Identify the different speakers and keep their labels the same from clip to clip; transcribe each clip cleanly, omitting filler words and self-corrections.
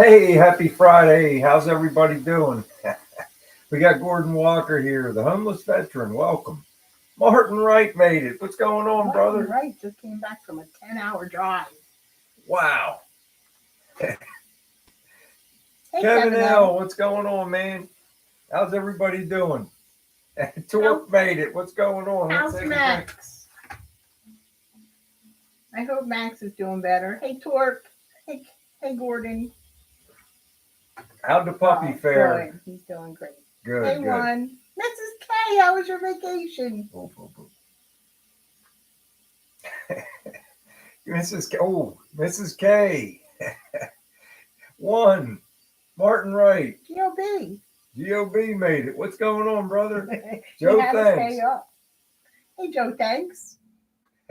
Speaker 1: Hey, happy Friday. How's everybody doing? We got Gordon Walker here, the homeless veteran. Welcome. Martin Wright made it. What's going on,
Speaker 2: Martin
Speaker 1: brother?
Speaker 2: Wright just came back from a 10-hour drive.
Speaker 1: Wow.
Speaker 2: Hey,
Speaker 1: Kevin
Speaker 2: Kevin
Speaker 1: L.,
Speaker 2: L.
Speaker 1: what's going on, man? How's everybody doing?
Speaker 2: How,
Speaker 1: Torque made it. What's going on? Let's
Speaker 2: how's
Speaker 1: take a drink.
Speaker 2: Max? I hope Max is doing better. Hey, Torque. Hey, hey, Gordon.
Speaker 1: How'd the puppy
Speaker 2: Oh,
Speaker 1: fare?
Speaker 2: good. He's doing great. Hey,
Speaker 1: Good, good.
Speaker 2: one. Mrs. K, how was your vacation?
Speaker 1: Oh, oh, oh. Mrs. K. Oh, Mrs. K. One. Martin Wright.
Speaker 2: GOB.
Speaker 1: GOB made it. What's going on, brother?
Speaker 2: He
Speaker 1: Joe,
Speaker 2: had to
Speaker 1: thanks.
Speaker 2: stay up. Hey, Joe, thanks.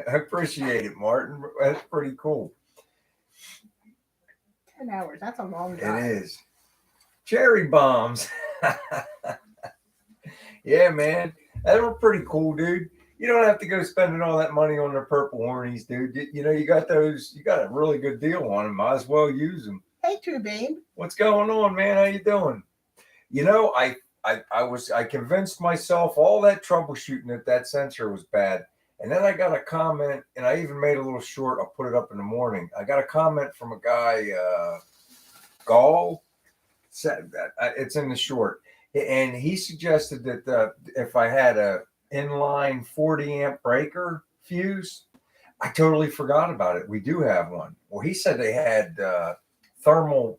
Speaker 1: I appreciate it, Martin. That's pretty cool.
Speaker 2: 10 hours. That's a long
Speaker 1: It
Speaker 2: drive.
Speaker 1: is. Cherry bombs. Yeah, man. That were pretty cool, dude. You don't have to go spending all that money on the purple hornies, dude. You know, you got those, you got a really good deal on them. Might as well use them.
Speaker 2: Hey, True Babe.
Speaker 1: What's going on, man? How you doing? You know, I convinced myself all that troubleshooting that sensor was bad. And then I got a comment, and I even made a little short. I'll put it up in the morning. I got a comment from a guy, Gall, said that it's in the short, and he suggested that if I had a inline 40 amp breaker fuse, I totally forgot about it. We do have one. Well, he said they had thermal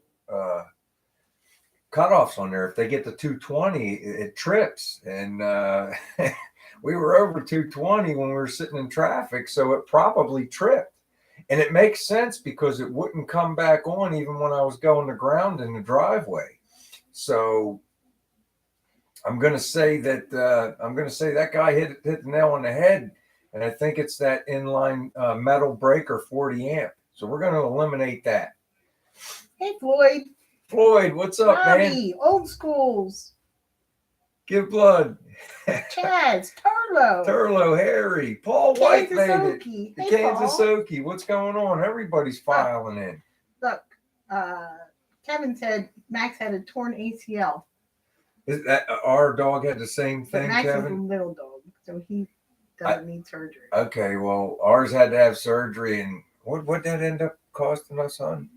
Speaker 1: cutoffs on there. If they get to 220, it trips, and we were over 220 when we were sitting in traffic, so it probably tripped. And it makes sense because it wouldn't come back on even when I was going to ground in the driveway. So I'm gonna say that guy hit the nail on the head, and I think it's that inline metal breaker 40 amp. So we're going to eliminate that.
Speaker 2: Hey, Floyd.
Speaker 1: Floyd, what's up, man?
Speaker 2: Bobby. Old schools.
Speaker 1: Give blood.
Speaker 2: Chaz. Turlo.
Speaker 1: Turlo, Harry, Paul White
Speaker 2: Kansas
Speaker 1: made it.
Speaker 2: Okie.
Speaker 1: The
Speaker 2: Hey,
Speaker 1: Kansas
Speaker 2: Paul.
Speaker 1: Okie. What's going on? Everybody's filing in.
Speaker 2: Look, Kevin said Max had a torn ACL.
Speaker 1: Is that our dog had the same
Speaker 2: But
Speaker 1: thing,
Speaker 2: Max is a
Speaker 1: Kevin?
Speaker 2: little dog, so he doesn't need surgery.
Speaker 1: Okay, well, ours had to have surgery, and what did that end up costing us, son?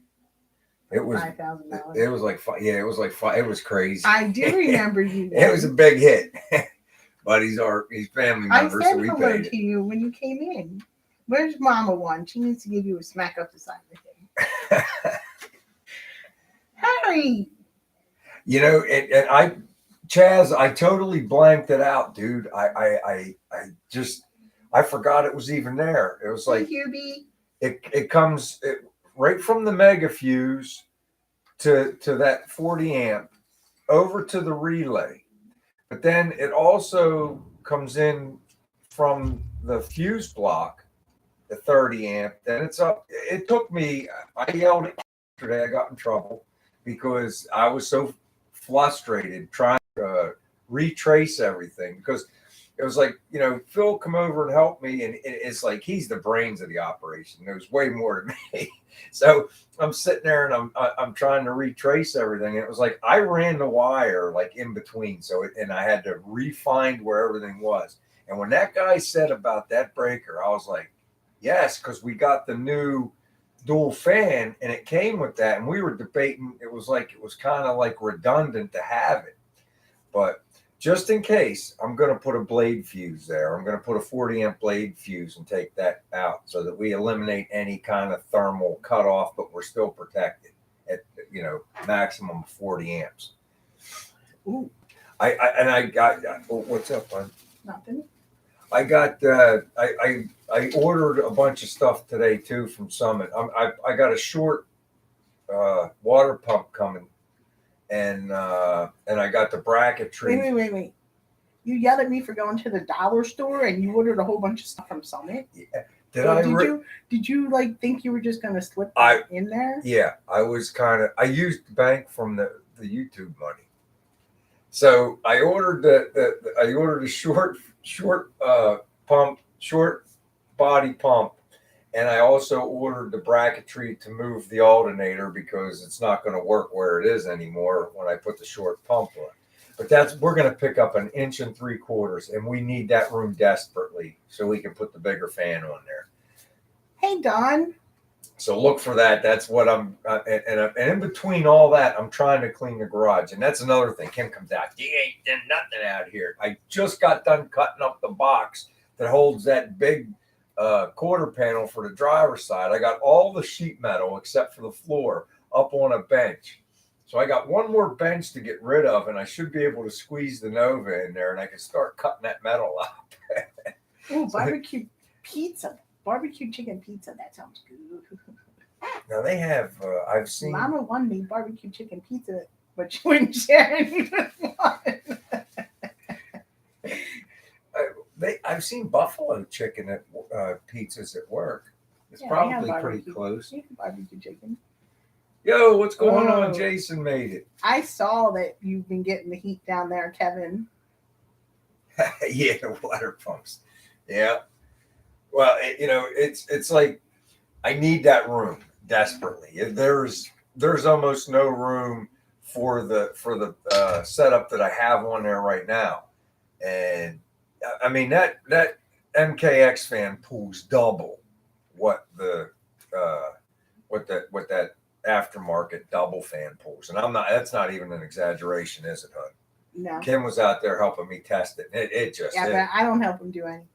Speaker 1: It was
Speaker 2: $5,000.
Speaker 1: It was like yeah, it was like it was crazy.
Speaker 2: I do remember you.
Speaker 1: It was a big hit, but he's family
Speaker 2: I
Speaker 1: member,
Speaker 2: said
Speaker 1: so we
Speaker 2: hello
Speaker 1: paid
Speaker 2: to you when you came in. Where's Mama One? She needs to give you a smack up the side of the head.
Speaker 1: it.
Speaker 2: Harry.
Speaker 1: You know, and Chaz, I totally blanked it out, dude. I forgot it was even there. It was like
Speaker 2: Hubie.
Speaker 1: it comes right from the mega fuse to that 40 amp over to the relay, but then it also comes in from the fuse block, the 30 amp. Then it's up. It took me. I yelled at yesterday. I got in trouble because I was so frustrated trying to retrace everything, because it was like, Phil come over and help me, and it's like he's the brains of the operation, knows way more than me. So I'm sitting there and I'm trying to retrace everything, and it was like I ran the wire like in between, and I had to refine where everything was. And when that guy said about that breaker, I was like, yes, because we got the new dual fan and it came with that, and we were debating, it was kind of like redundant to have it, but just in case, I'm going to put a blade fuse there. I'm going to put a 40 amp blade fuse and take that out so that we eliminate any kind of thermal cutoff, but we're still protected at maximum 40 amps.
Speaker 2: Ooh.
Speaker 1: I got what's up, bud?
Speaker 2: Nothing.
Speaker 1: I got I ordered a bunch of stuff today too from Summit. I got a short water pump coming, and I got the bracketry.
Speaker 2: Wait. You yelled at me for going to the dollar store and you ordered a whole bunch of stuff from Summit.
Speaker 1: Yeah.
Speaker 2: Did you like think you were just gonna slip in there?
Speaker 1: Yeah, I was I used the bank from the YouTube money. So I ordered I ordered a short pump, short body pump, And I also ordered the bracketry to move the alternator because it's not going to work where it is anymore when I put the short pump on. But we're going to pick up an 1 3/4, and we need that room desperately so we can put the bigger fan on there.
Speaker 2: Hey, Don.
Speaker 1: So look for that. That's what I'm, and in between all that, I'm trying to clean the garage, and that's another thing. Kim comes out. You ain't done nothing out here. I just got done cutting up the box that holds that big quarter panel for the driver's side. I got all the sheet metal except for the floor up on a bench. So I got one more bench to get rid of, and I should be able to squeeze the Nova in there, and I can start cutting that metal up.
Speaker 2: Oh, barbecue pizza. Barbecue chicken pizza. That sounds good.
Speaker 1: Now they have, I've seen.
Speaker 2: Mama wanted me barbecue chicken pizza, but she wouldn't share it.
Speaker 1: I've seen buffalo chicken at pizzas at work. It's probably pretty close.
Speaker 2: Barbecue chicken.
Speaker 1: Yo, what's going on? Jason made it.
Speaker 2: I saw that you've been getting the heat down there, Kevin.
Speaker 1: Yeah, the water pumps. Yeah. Well, it's like I need that room desperately. There's almost no room for the setup that I have on there right now, and I mean that MKX fan pulls double what that aftermarket double fan pulls, and that's not even an exaggeration, is it, Hud?
Speaker 2: No.
Speaker 1: Kim was out there helping me test it.
Speaker 2: But I don't help him do anything.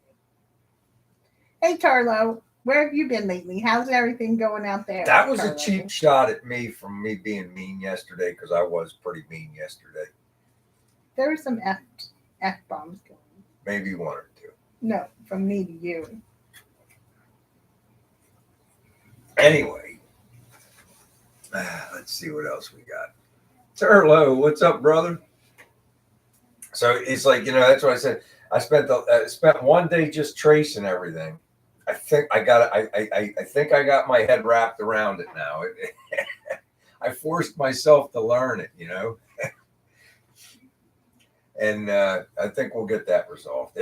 Speaker 2: Hey, Tarlo, where have you been lately? How's everything going out there?
Speaker 1: That was a cheap shot at me from me being mean yesterday, because I was pretty mean yesterday.
Speaker 2: There were some F bombs going.
Speaker 1: Maybe one or two.
Speaker 2: No, from me to you.
Speaker 1: Anyway, let's see what else we got. Turlo, what's up, brother? So it's like, that's what I said. I spent one day just tracing everything. I think I got my head wrapped around it now. I forced myself to learn it, and I think we'll get that resolved.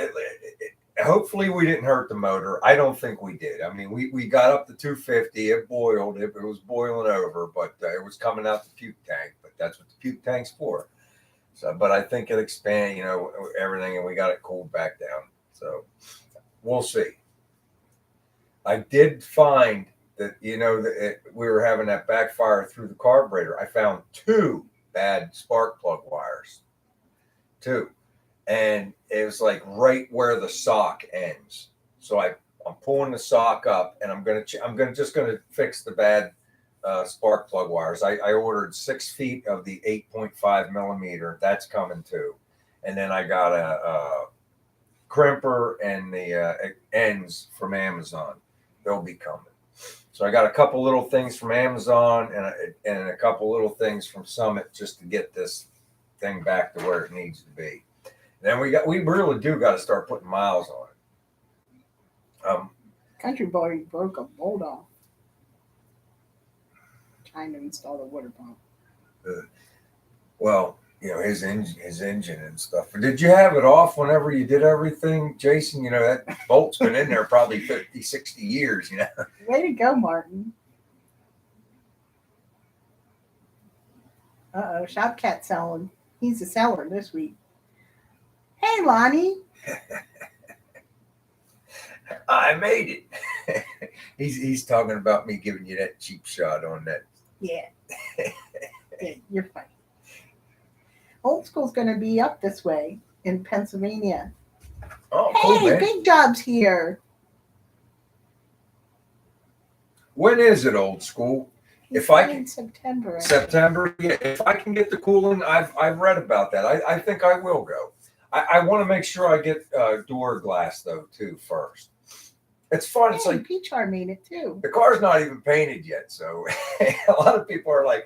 Speaker 1: Hopefully we didn't hurt the motor. I don't think we did. I mean, we got up to 250. It boiled. It was boiling over, but it was coming out the puke tank. But that's what the puke tank's for. So, but I think it expanded, everything, and we got it cooled back down. So we'll see. I did find that, we were having that backfire through the carburetor. I found 2 bad spark plug wires. 2. And it was like right where the sock ends. So I'm pulling the sock up, and I'm just gonna fix the bad spark plug wires. I ordered 6 feet of the 8.5 millimeter. That's coming too. And then I got a crimper and the ends from Amazon. They'll be coming. So I got a couple little things from Amazon and a couple little things from Summit just to get this thing back to where it needs to be. Then we really do got to start putting miles on it.
Speaker 2: Country boy broke a bolt off trying to install the water pump.
Speaker 1: Well, his engine and stuff. Did you have it off whenever you did everything, Jason? That bolt's been in there probably 50, 60 years.
Speaker 2: Way to go, Martin. Shop Cat selling. He's a seller this week. Hey, Lonnie.
Speaker 1: I made it. He's talking about me giving you that cheap shot on that.
Speaker 2: Yeah. Yeah, you're funny. Old School's going to be up this way in Pennsylvania.
Speaker 1: Oh, cool,
Speaker 2: hey,
Speaker 1: man.
Speaker 2: Big Job's here.
Speaker 1: When is it, Old School?
Speaker 2: If I can, September.
Speaker 1: September, yeah. If I can get the cooling, I've read about that. I think I will go. I want to make sure I get door glass though too first. It's fun. It's like
Speaker 2: Peachar made it too.
Speaker 1: The car's not even painted yet, so a lot of people are like,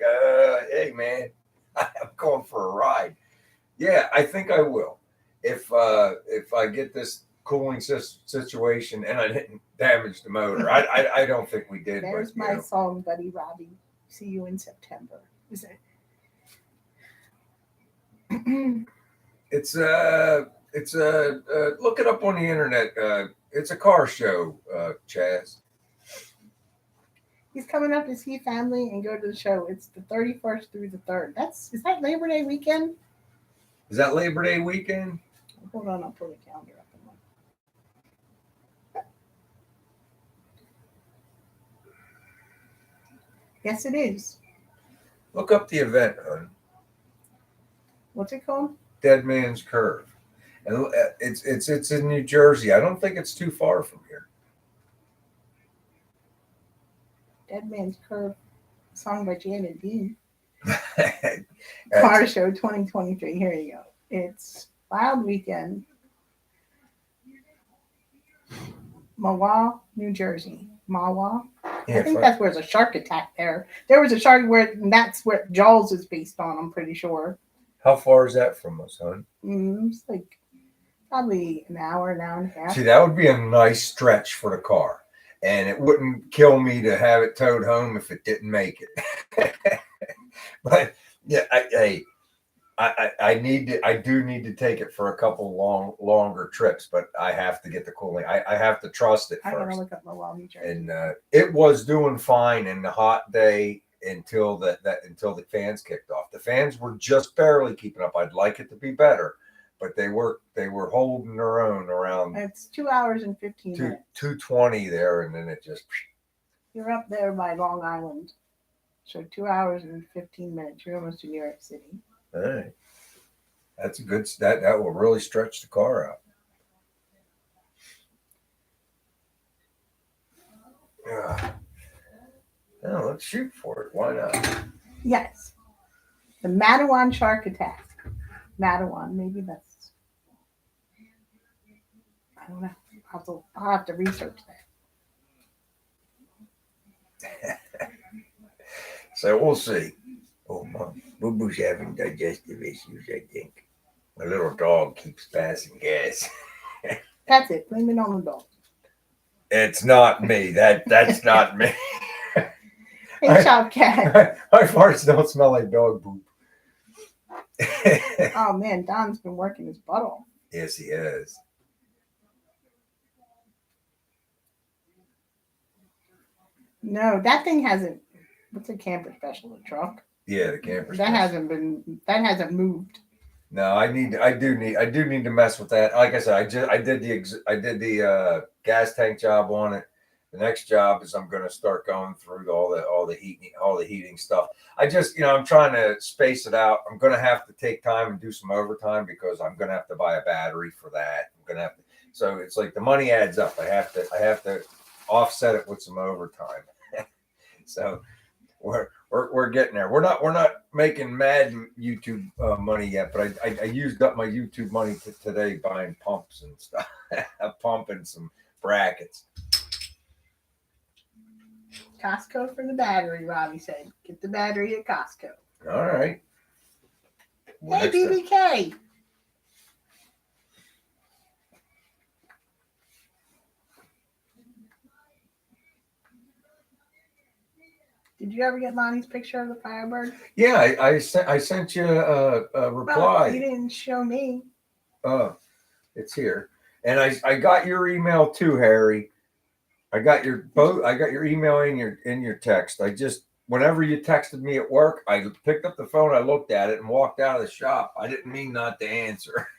Speaker 1: "Hey, man, I'm going for a ride." Yeah, I think I will. If I get this cooling situation and I didn't damage the motor, I don't think we did.
Speaker 2: There's
Speaker 1: but,
Speaker 2: my song, buddy Robbie. See you in September. Is it?
Speaker 1: It's look it up on the internet. It's a car show, Chaz.
Speaker 2: He's coming up to see family and go to the show. It's the 31st through the 3rd. Is that Labor Day weekend?
Speaker 1: Is that Labor Day weekend?
Speaker 2: Hold on, I'll pull the calendar up. Yes, it is.
Speaker 1: Look up the event, hon.
Speaker 2: What's it called?
Speaker 1: Dead Man's Curve. And it's in New Jersey. I don't think it's too far from here.
Speaker 2: Dead Man's Curve, song by Janet Dean.
Speaker 1: That's-
Speaker 2: Car Show 2023. Here you go. It's Wild Weekend, Mawa, New Jersey. Mawa.
Speaker 1: yeah,
Speaker 2: I think that's where there's a shark attack there. There was a shark and that's what Jaws is based on, I'm pretty sure.
Speaker 1: how far is that from us, hon?
Speaker 2: It's like probably an hour and a half.
Speaker 1: See, that would be a nice stretch for the car. And it wouldn't kill me to have it towed home if it didn't make it. But yeah, I do need to take it for a couple longer trips, but I have to get the cooling. I have to trust it
Speaker 2: I gotta
Speaker 1: first.
Speaker 2: look up Mawa, New Jersey.
Speaker 1: And it was doing fine in the hot day until until the fans kicked off. The fans were just barely keeping up. I'd like it to be better, but they were holding their own around
Speaker 2: It's 2 hours and 15 minutes.
Speaker 1: 220 there, and then it just.
Speaker 2: You're up there by Long Island. So 2 hours and 15 minutes. You're almost to New York City.
Speaker 1: All right, that's a good. That will really stretch the car out. Yeah. Well, let's shoot for it. Why not?
Speaker 2: Yes. The Matawan shark attack. Matawan, maybe that's. I don't know. I'll have to research that.
Speaker 1: So we'll see. Oh, my Boo Boo's having digestive issues, I think. My little dog keeps passing gas.
Speaker 2: That's it. Blame it on the dog.
Speaker 1: It's not me. That's not me.
Speaker 2: Hey, Shop Cat.
Speaker 1: My farts don't smell like dog poop.
Speaker 2: Oh, man. Don's been working his butt off.
Speaker 1: Yes, he has.
Speaker 2: No, that thing hasn't. What's a camper special? A truck?
Speaker 1: Yeah, the camper.
Speaker 2: That hasn't moved.
Speaker 1: No, I do need to mess with that. Like I said, I did the gas tank job on it. The next job is I'm going to start going through all the heating stuff. I'm trying to space it out. I'm going to have to take time and do some overtime because I'm going to have to buy a battery for that. So it's like the money adds up. I have to offset it with some overtime. So we're getting there. We're not making mad YouTube money yet, but I used up my YouTube money today buying pumps and stuff, a pump and some brackets.
Speaker 2: Costco for the battery, Robbie said. Get the battery at Costco.
Speaker 1: All right.
Speaker 2: Hey, BBK. Did you ever get Lonnie's picture of the Firebird?
Speaker 1: Yeah, I sent you a reply.
Speaker 2: Well, you didn't show me.
Speaker 1: Oh, it's here, and I got your email too, Harry. I got your email in your text. Whenever you texted me at work, I picked up the phone, I looked at it, and walked out of the shop. I didn't mean not to answer.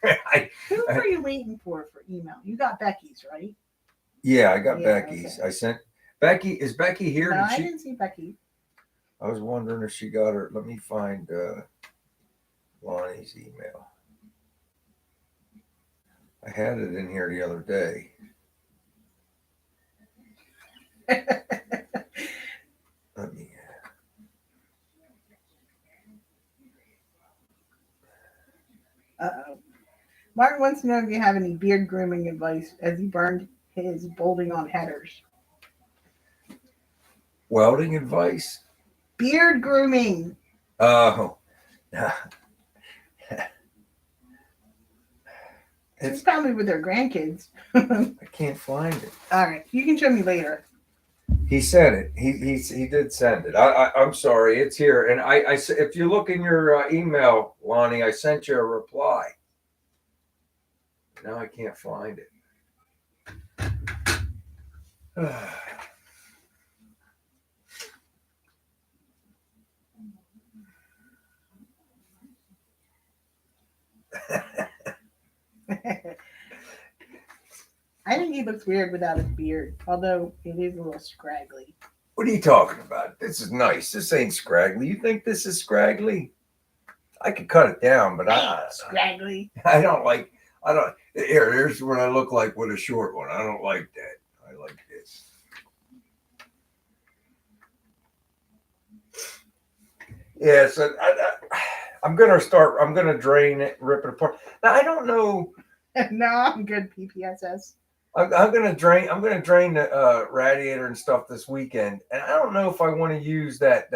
Speaker 2: Who were you waiting for email? You got Becky's, right?
Speaker 1: Yeah, I got Becky's. Okay. I sent Becky. Is Becky here?
Speaker 2: No, I didn't see Becky.
Speaker 1: I was wondering if she got her. Let me find Lonnie's email. I had it in here the other day. Let me.
Speaker 2: Uh-oh. Martin wants to know if you have any beard grooming advice as he burned his bolting on headers.
Speaker 1: Welding advice?
Speaker 2: Beard grooming.
Speaker 1: Oh.
Speaker 2: It's probably with their grandkids.
Speaker 1: I can't find it.
Speaker 2: All right. You can show me later.
Speaker 1: He sent it. He did send it. I'm sorry. It's here. And I if you look in your email, Lonnie, I sent you a reply. Now I can't find it.
Speaker 2: think he looks weird without his beard, although it is a little scraggly.
Speaker 1: What are you talking about? This is nice. This ain't scraggly. You think this is scraggly? I could cut it down, but
Speaker 2: Scraggly.
Speaker 1: I don't like. I don't. Here's what I look like with a short one. I don't like that. I like this. Yeah, so I'm gonna start. I'm gonna drain it, rip it apart. Now I don't know.
Speaker 2: No, I'm good, PPSS.
Speaker 1: I'm gonna drain. I'm gonna drain the radiator and stuff this weekend, and I don't know if I want to use that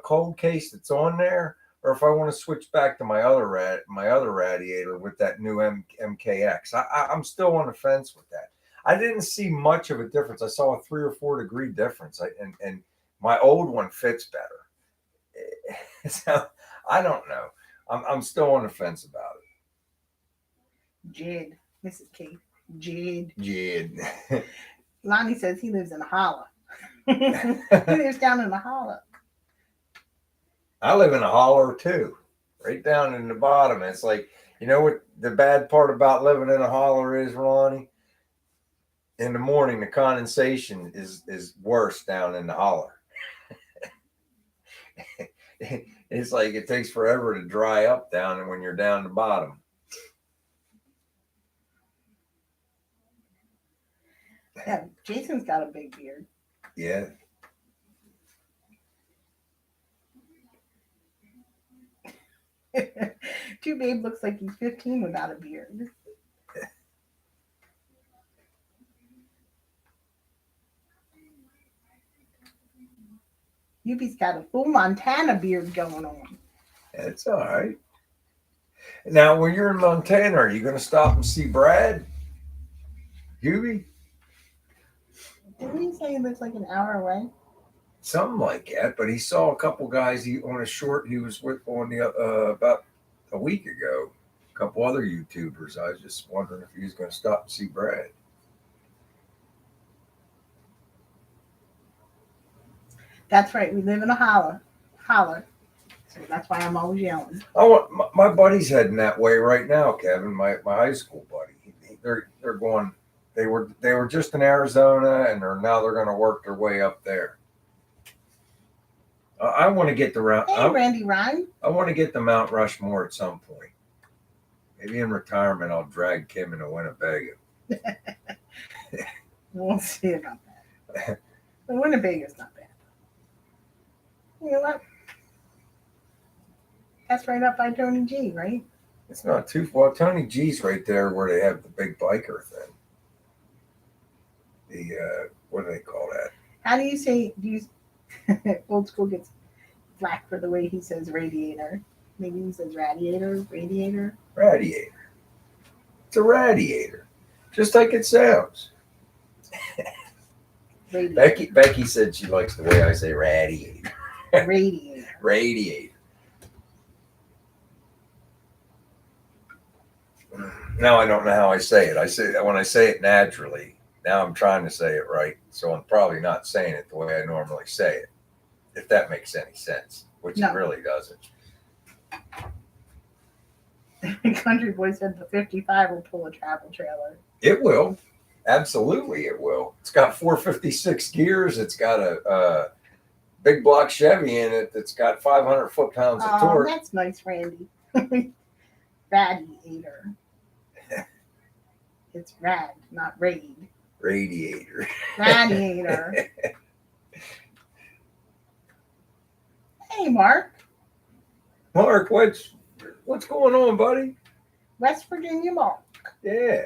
Speaker 1: cold case that's on there, or if I want to switch back to my other radiator with that new MKX. I'm still on the fence with that. I didn't see much of a difference. I saw a 3 or 4 degree difference, and my old one fits better. So I don't know. I'm still on the fence about it.
Speaker 2: Jid, Mrs. K. Jid.
Speaker 1: Jid.
Speaker 2: Lonnie says he lives in a holler. He lives down in the holler.
Speaker 1: I live in a holler too, right down in the bottom. It's like, you know what the bad part about living in a holler is, Ronnie? In the morning, the condensation is worse down in the holler. It's like it takes forever to dry up down when you're down the bottom.
Speaker 2: Yeah, Jason's got a big beard.
Speaker 1: Yeah.
Speaker 2: Too Babe looks like he's 15 without a beard. Yuppie's got a full Montana beard going on.
Speaker 1: That's all right. Now, when you're in Montana, are you going to stop and see Brad? Hubie?
Speaker 2: Didn't he say he lives like an hour away?
Speaker 1: Something like that. But he saw a couple guys on a short he was with on the about a week ago. A couple other YouTubers. I was just wondering if he was going to stop and see Brad.
Speaker 2: That's right. We live in a holler. So that's why I'm always yelling.
Speaker 1: Oh, my buddy's heading that way right now, Kevin. My high school buddy. They're going. They were just in Arizona, and they're going to work their way up there. I want to get the route.
Speaker 2: Hey, Randy Ryan.
Speaker 1: I want to get to Mount Rushmore at some point. Maybe in retirement, I'll drag Kim into Winnebago.
Speaker 2: We'll see about that. The Winnebago's not bad. You know what? That's right up by Tony G, right?
Speaker 1: It's not too far. Tony G's right there where they have the big biker thing. The what do they call that?
Speaker 2: How do you say? Old school gets flack for the way he says radiator. Maybe he says radiator.
Speaker 1: Radiator. It's a radiator, just like it sounds. Becky said she likes the way I say radiator. Radiator. Now I don't know how I say it. I say when I say it naturally. Now I'm trying to say it right, so I'm probably not saying it the way I normally say it. If that makes any sense, which it really doesn't.
Speaker 2: Country Boy said the 55 will pull a travel trailer.
Speaker 1: It will. Absolutely, it will. It's got 456 gears. It's got a big block Chevy in it that's got 500 foot-pounds of torque.
Speaker 2: That's nice, Randy. Radiator. It's rad, not raid.
Speaker 1: Radiator.
Speaker 2: Radiator. Hey, Mark.
Speaker 1: Mark, what's going on, buddy?
Speaker 2: West Virginia Mark.
Speaker 1: Yeah.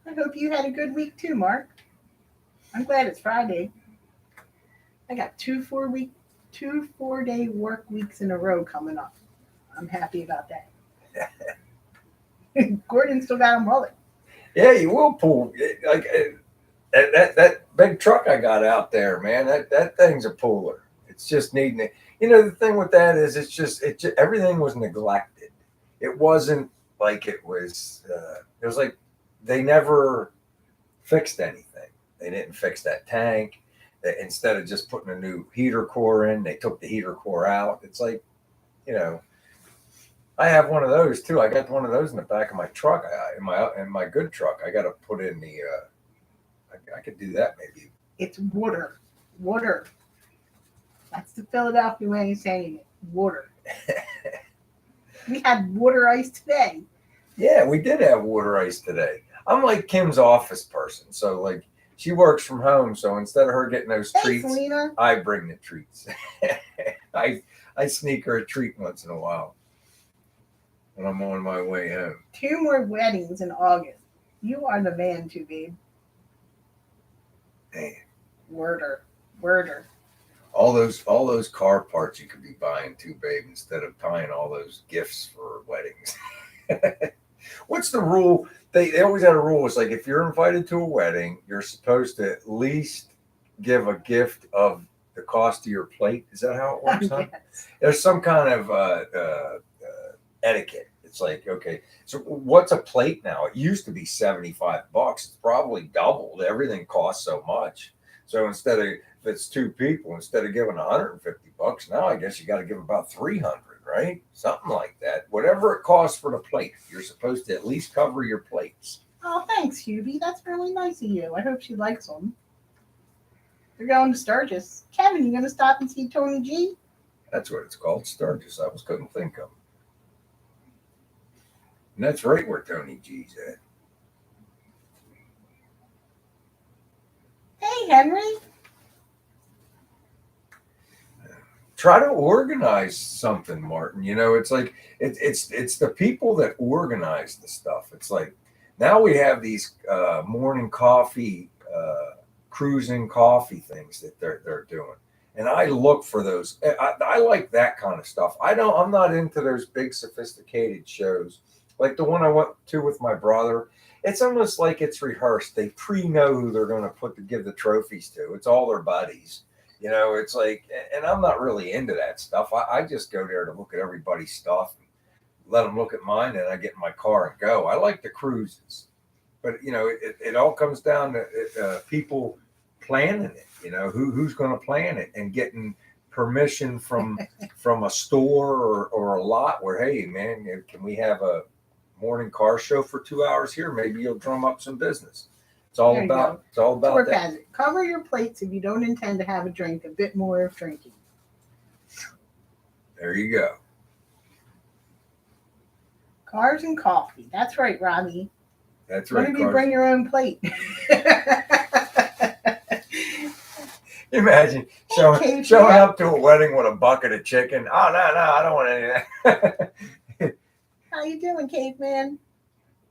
Speaker 2: I hope you had a good week too, Mark. I'm glad it's Friday. I got 2 4-day work weeks in a row coming up. I'm happy about that. Gordon still got a mullet.
Speaker 1: Yeah, you will pull like that big truck I got out there, man. That thing's a puller. It's just needing it. You know, the thing with that is it just everything was neglected. It wasn't like it was. It was like they never fixed anything. They didn't fix that tank. Instead of just putting a new heater core in, they took the heater core out. It's like, you know, I have one of those too. I got one of those in the back of my truck. In my good truck, I got to put in the. I could do that maybe.
Speaker 2: It's water. Water. That's the Philadelphia way of saying it. Water. We had water ice today.
Speaker 1: Yeah, we did have water ice today. I'm like Kim's office person, so like she works from home. So instead of her getting those
Speaker 2: Hey,
Speaker 1: treats,
Speaker 2: Selena.
Speaker 1: I bring the treats. I I sneak her a treat once in a while when I'm on my way home.
Speaker 2: 2 more weddings in August. You are the man too, babe.
Speaker 1: Man,
Speaker 2: Worder. Worder.
Speaker 1: all those car parts you could be buying too, babe, instead of buying all those gifts for weddings. What's the rule? They always had a rule. It's like if you're invited to a wedding, you're supposed to at least give a gift of the cost of your plate. Is that how it works? Huh?
Speaker 2: Yes.
Speaker 1: There's some kind of etiquette. It's like, okay, so what's a plate now? It used to be $75. It's probably doubled. Everything costs so much. So instead of, if it's two people, instead of giving $150, now I guess you got to give about 300, right? Something like that. Whatever it costs for the plate, you're supposed to at least cover your plates.
Speaker 2: Oh, thanks, Hubie. That's really nice of you. I hope she likes them. They're going to Sturgis. Kevin, you going to stop and see Tony G?
Speaker 1: That's what it's called, Sturgis. I was couldn't think of. And that's right where Tony G's at.
Speaker 2: Hey, Henry.
Speaker 1: Try to organize something, Martin. You know, it's like it's the people that organize the stuff. It's like now we have these morning coffee, cruising coffee things that they're doing, and I look for those. I like that kind of stuff. I'm not into those big sophisticated shows like the one I went to with my brother. It's almost like it's rehearsed. They pre-know who they're going to put to give the trophies to. It's all their buddies. You know, it's like, and I'm not really into that stuff. I just go there to look at everybody's stuff, and let them look at mine, and I get in my car and go. I like the cruises, but you know, it all comes down to people planning it. You know, who's going to plan it and getting permission from a store or a lot where, hey, man, can we have a morning car show for 2 hours here? Maybe you'll drum up some business. It's all about
Speaker 2: Torque
Speaker 1: that.
Speaker 2: has it. Cover your plates if you don't intend to have a drink. A bit more of drinking.
Speaker 1: There you go.
Speaker 2: Cars and coffee. That's right, Robbie.
Speaker 1: That's
Speaker 2: What
Speaker 1: right.
Speaker 2: if you bring your own plate?
Speaker 1: Imagine
Speaker 2: Okay,
Speaker 1: showing up to a wedding with a bucket of chicken. Oh no, I don't want any of that.
Speaker 2: How you doing, caveman?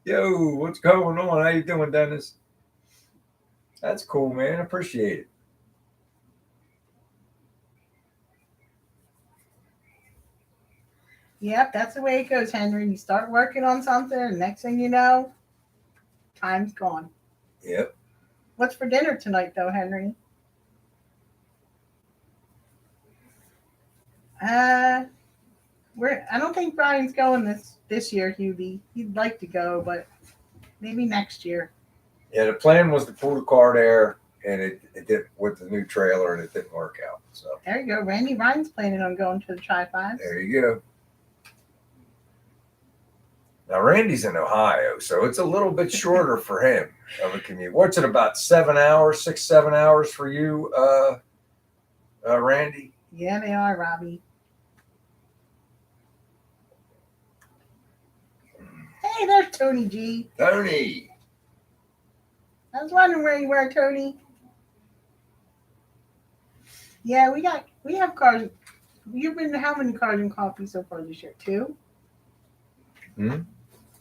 Speaker 1: Yo, what's going on? How you doing, Dennis? That's cool, man. Appreciate it.
Speaker 2: Yep, that's the way it goes, Henry. You start working on something, and next thing you know, time's gone.
Speaker 1: Yep.
Speaker 2: What's for dinner tonight, though, Henry? I don't think Brian's going this year, Hubie. He'd like to go, but maybe next year.
Speaker 1: Yeah, the plan was to pull the car there, and it did with the new trailer, and it didn't work out. So
Speaker 2: There you go. Randy Ryan's planning on going to the Tri-Fives.
Speaker 1: there you go. Now Randy's in Ohio, so it's a little bit shorter for him of a commute. What's it about 7 hours, 6, 7 hours for you, Randy?
Speaker 2: Yeah, they are, Robbie. Hey, there's Tony G.
Speaker 1: Tony.
Speaker 2: I was wondering where you were, Tony. Yeah, we have cars. You've been to how many cars and coffee so far this year? 2?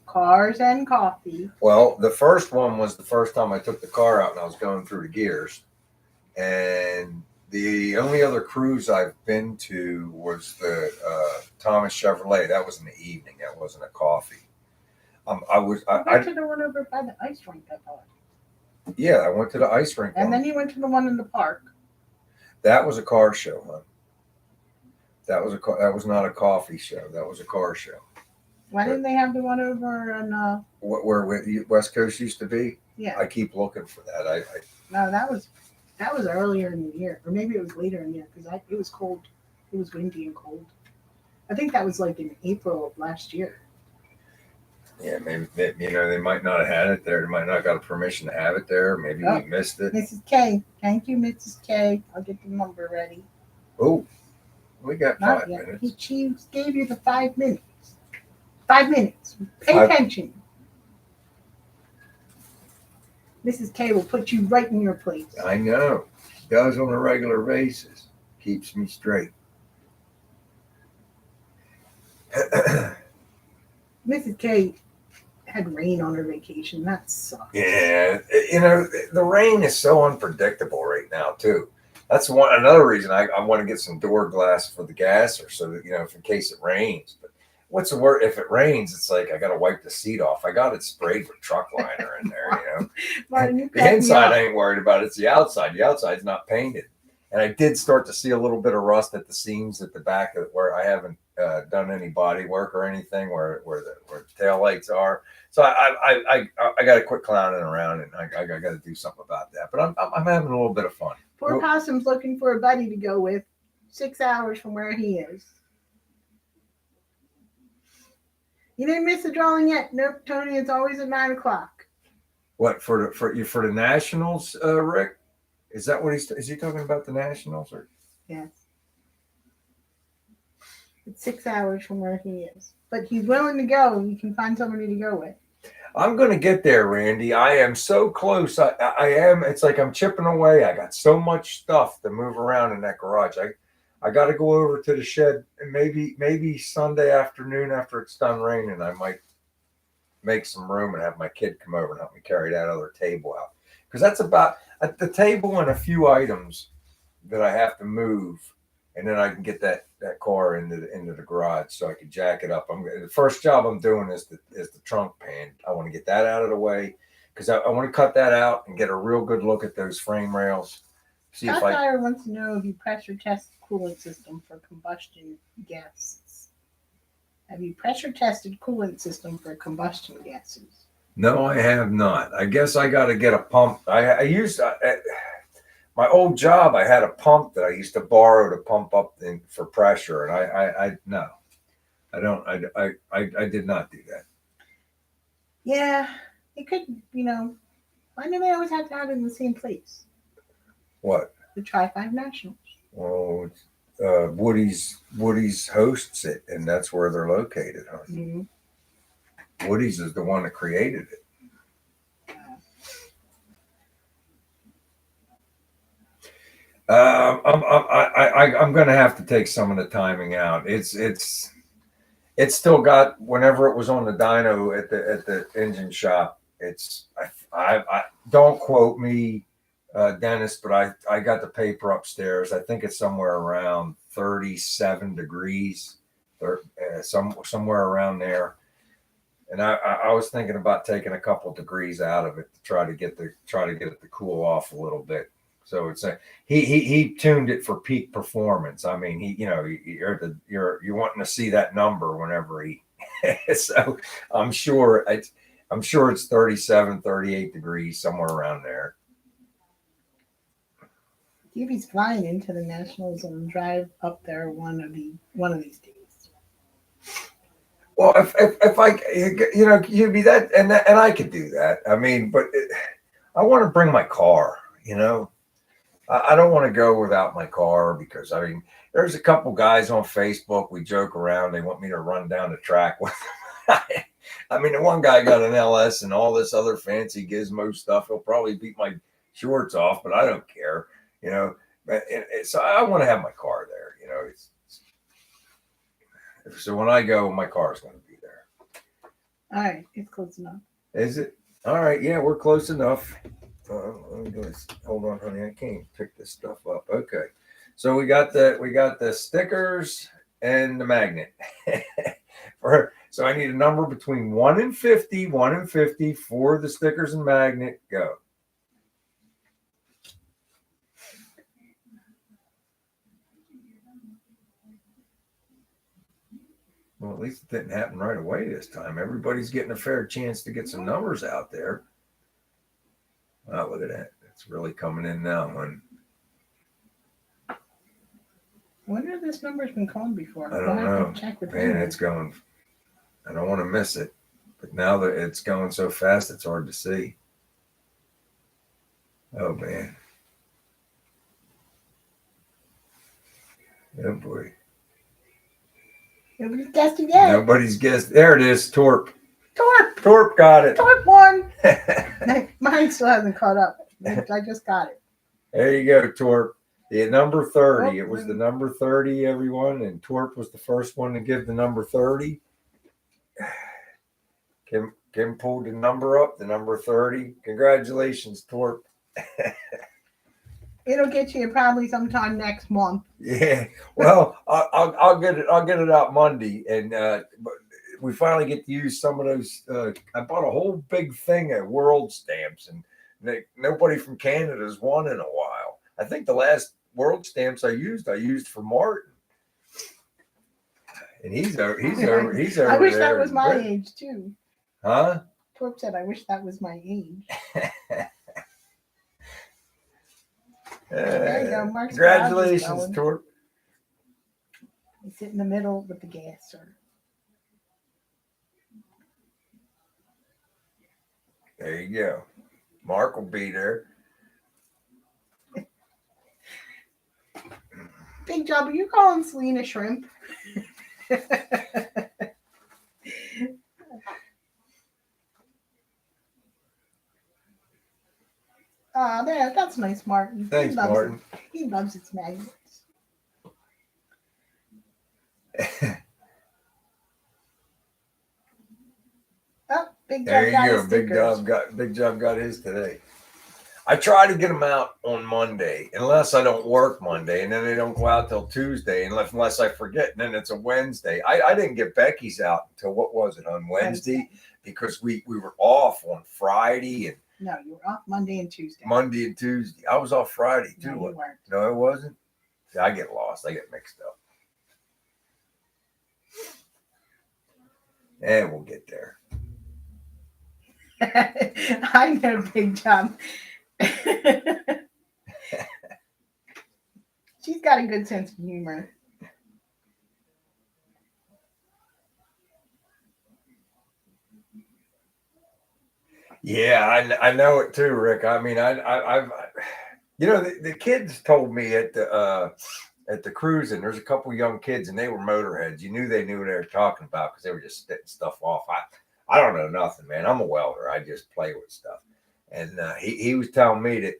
Speaker 2: Cars and coffee.
Speaker 1: Well, the first one was the first time I took the car out and I was going through the gears. And the only other cruise I've been to was the Thomas Chevrolet. That was in the evening. That wasn't a coffee. I went
Speaker 2: to the one over by the ice rink, I thought.
Speaker 1: Yeah, I went to the ice rink.
Speaker 2: And then you went to the one in the park.
Speaker 1: That was a car show, huh? That was not a coffee show. That was a car show.
Speaker 2: Why didn't they have the one over on
Speaker 1: where West Coast used to be?
Speaker 2: Yeah.
Speaker 1: I keep looking for that.
Speaker 2: No, that was earlier in the year, or maybe it was later in the year because it was cold. It was windy and cold. I think that was like in April of last year.
Speaker 1: Yeah, maybe they might not have had it there. They might not have got permission to have it there. Maybe we missed it.
Speaker 2: Mrs. K, thank you, Mrs. K. I'll get the number ready.
Speaker 1: Oh, we got
Speaker 2: Not
Speaker 1: 5
Speaker 2: yet.
Speaker 1: minutes.
Speaker 2: She gave you the 5 minutes. 5 minutes. Pay attention. Mrs. K will put you right in your place.
Speaker 1: I know. She does on a regular basis. Keeps me straight.
Speaker 2: Mrs. K had rain on her vacation. That sucks.
Speaker 1: Yeah, the rain is so unpredictable right now too. That's another reason I want to get some door glass for the gasser, so that if in case it rains. But what's the word? If it rains, it's like I got to wipe the seat off. I got it sprayed with truck liner in there.
Speaker 2: Martin,
Speaker 1: The inside I ain't worried about. It's the outside. The outside's not painted, and I did start to see a little bit of rust at the seams at the back of where I haven't done any body work or anything where the tail lights are. So I got to quit clowning around, and I got to do something about that. But I'm having a little bit of fun.
Speaker 2: Poor Possum's looking for a buddy to go with 6 hours from where he is. You didn't miss the drawing yet. Nope, Tony. It's always at 9 o'clock.
Speaker 1: What for the Nationals, Rick? Is that what is he talking about, the Nationals? Or
Speaker 2: yes, it's 6 hours from where he is, but he's willing to go. You can find somebody to go with.
Speaker 1: I'm going to get there, Randy. I am so close. I am. It's like I'm chipping away. I got so much stuff to move around in that garage. I got to go over to the shed, and maybe Sunday afternoon after it's done raining, I might make some room and have my kid come over and help me carry that other table out. Because that's about the table and a few items that I have to move, and then I can get that car into the garage so I can jack it up. The first job I'm doing is the trunk pan. I want to get that out of the way because I want to cut that out and get a real good look at those frame rails.
Speaker 2: Scott Dyer wants to know if you pressure test the coolant system for combustion gases. Have you pressure tested coolant system for combustion gases?
Speaker 1: No, I have not. I guess I got to get a pump. I used my old job. I had a pump that I used to borrow to pump up for pressure, and I no, I don't. I did not do that.
Speaker 2: Yeah, it could. Why do they always have to have it in the same place?
Speaker 1: What?
Speaker 2: The Tri-5 Nationals.
Speaker 1: Well, Woody's hosts it, and that's where they're located, huh?
Speaker 2: Mm-hmm.
Speaker 1: Woody's is the one that created it. I'm going to have to take some of the timing out. It's still got, whenever it was on the dyno at the engine shop. I don't quote me, Dennis, but I got the paper upstairs. I think it's somewhere around 37 degrees, somewhere around there. And I was thinking about taking a couple degrees out of it to try to get it to cool off a little bit. So it's he tuned it for peak performance. I mean, you're wanting to see that number whenever he. So I'm sure it's 37, 38 degrees, somewhere around there.
Speaker 2: He's flying into the Nationals and drive up there one of these days.
Speaker 1: Well, if I, you'd be that, and I could do that. I mean, but I want to bring my car. I don't want to go without my car because there's a couple guys on Facebook. We joke around. They want me to run down the track with them. The one guy got an LS and all this other fancy gizmo stuff. He'll probably beat my shorts off, but I don't care. So I want to have my car there. So when I go, my car is going to be there.
Speaker 2: All right, it's close enough.
Speaker 1: Is it? All right, yeah, we're close enough. Let me do this. Hold on, honey, I can't pick this stuff up. Okay, so we got the stickers and the magnet. So I need a number between 1 and 50. 1 and 50 for the stickers and magnet. Go. Well, at least it didn't happen right away this time. Everybody's getting a fair chance to get some numbers out there. Oh, look at that. It's really coming in now, hon.
Speaker 2: wonder if this number's been called before.
Speaker 1: I don't
Speaker 2: We'll have
Speaker 1: know.
Speaker 2: to check with
Speaker 1: Man,
Speaker 2: them.
Speaker 1: it's going. I don't want to miss it. But now that it's going so fast, it's hard to see. Oh, man. Oh, boy.
Speaker 2: Nobody's guessed it yet.
Speaker 1: Nobody's guessed. There it is. Torp.
Speaker 2: Torp.
Speaker 1: Torp got it.
Speaker 2: Torp won. Mine still hasn't caught up. I just got it.
Speaker 1: There you go, Torp. The number 30.
Speaker 2: Oh,
Speaker 1: It was the number 30, everyone. And Torp was the first one to give the number 30. Kim pulled the number up, the number 30. Congratulations, Torp.
Speaker 2: It'll get you probably sometime next month.
Speaker 1: Yeah. Well, I'll get it. I'll get it out Monday, and but we finally get to use some of those. I bought a whole big thing of world stamps, and nobody from Canada's won in a while. I think the last world stamps I used for Martin, and he's over.
Speaker 2: I wish
Speaker 1: there
Speaker 2: that was
Speaker 1: in
Speaker 2: my
Speaker 1: Britain.
Speaker 2: age too.
Speaker 1: Huh?
Speaker 2: Torp said, "I wish that was my age." There you go. Mark's
Speaker 1: Congratulations,
Speaker 2: going.
Speaker 1: Torp.
Speaker 2: You sit in the middle with the gas, sir.
Speaker 1: There you go. Mark will be there.
Speaker 2: Big job. Are you calling Selena shrimp? There. That's nice, Martin.
Speaker 1: Thanks, Martin.
Speaker 2: He loves its magnets. Oh, Big
Speaker 1: There
Speaker 2: Job got
Speaker 1: you
Speaker 2: his
Speaker 1: go.
Speaker 2: stickers.
Speaker 1: Big Job got his today. I try to get them out on Monday, unless I don't work Monday, and then they don't go out till Tuesday, unless I forget, and then it's a Wednesday. I didn't get Becky's out until what was it on Wednesday, because we were off on Friday and
Speaker 2: No, you were off Monday and Tuesday.
Speaker 1: Monday and Tuesday. I was off Friday too.
Speaker 2: No, you weren't.
Speaker 1: No, it wasn't. See, I get lost. I get mixed up. And we'll get there.
Speaker 2: I know, Big Job. She's got a good sense of humor.
Speaker 1: Yeah, I know it too, Rick. I mean, I've the kids told me at the cruising, there's a couple young kids and they were motorheads. You knew they knew what they were talking about because they were just spitting stuff off. I don't know nothing, man. I'm a welder. I just play with stuff. And he was telling me to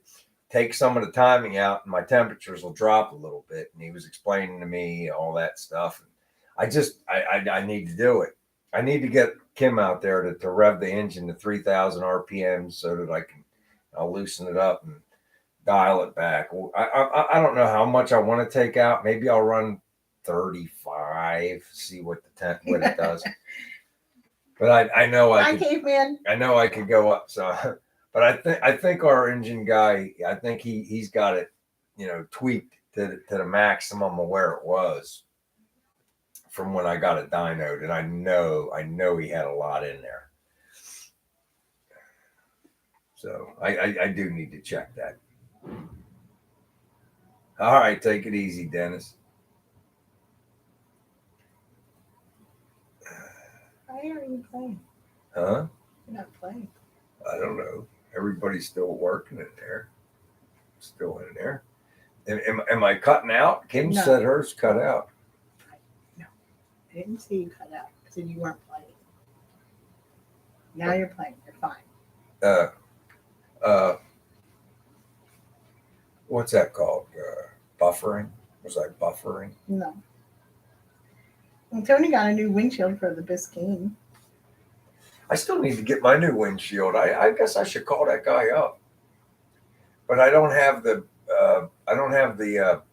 Speaker 1: take some of the timing out and my temperatures will drop a little bit. And he was explaining to me all that stuff. And I need to do it. I need to get Kim out there to rev the engine to 3,000 RPMs so that I'll loosen it up and dial it back. I don't know how much I want to take out. Maybe I'll run 35, see what it does. But I know I could.
Speaker 2: Caveman.
Speaker 1: I know I could go up. So, but I think our engine guy. I think he's got it, tweaked to the maximum of where it was from when I got it dynoed, and I know he had a lot in there. So I do need to check that. All right, take it easy, Dennis.
Speaker 2: Why aren't you playing?
Speaker 1: Huh?
Speaker 2: You're not playing.
Speaker 1: I don't know. Everybody's still working in there. Still in there. Am I cutting out? Kim said hers cut out.
Speaker 2: No, I didn't see you cut out. I said you weren't playing. Now you're playing. You're fine.
Speaker 1: What's that called? Buffering? Was I buffering?
Speaker 2: No. Well, Tony got a new windshield for the Biscayne.
Speaker 1: I still need to get my new windshield. I guess I should call that guy up. But I don't have the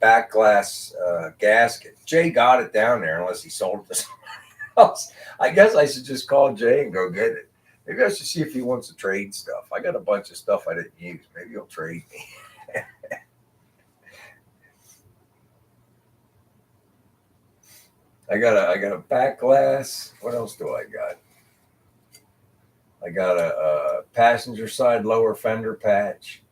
Speaker 1: back glass gasket. Jay got it down there unless he sold it to somebody else. I guess I should just call Jay and go get it. Maybe I should see if he wants to trade stuff. I got a bunch of stuff I didn't use. Maybe he'll trade me. I got a back glass. What else do I got? I got a passenger side lower fender patch.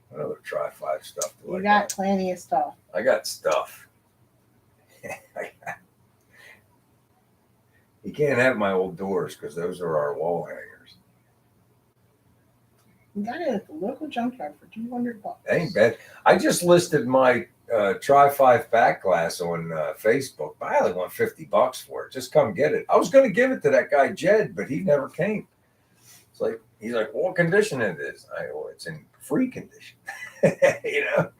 Speaker 1: What other Tri-5 stuff do
Speaker 2: You got plenty of stuff.
Speaker 1: I got stuff. You can't have my old doors because those are our wall hangers.
Speaker 2: You got it at the local junkyard for $200.
Speaker 1: Ain't bad. I just listed my Tri 5 back glass on Facebook, but I only want $50 for it. Just come get it. I was going to give it to that guy Jed, but he never came. It's like he's like, "What condition it is?" It's in free condition, you know.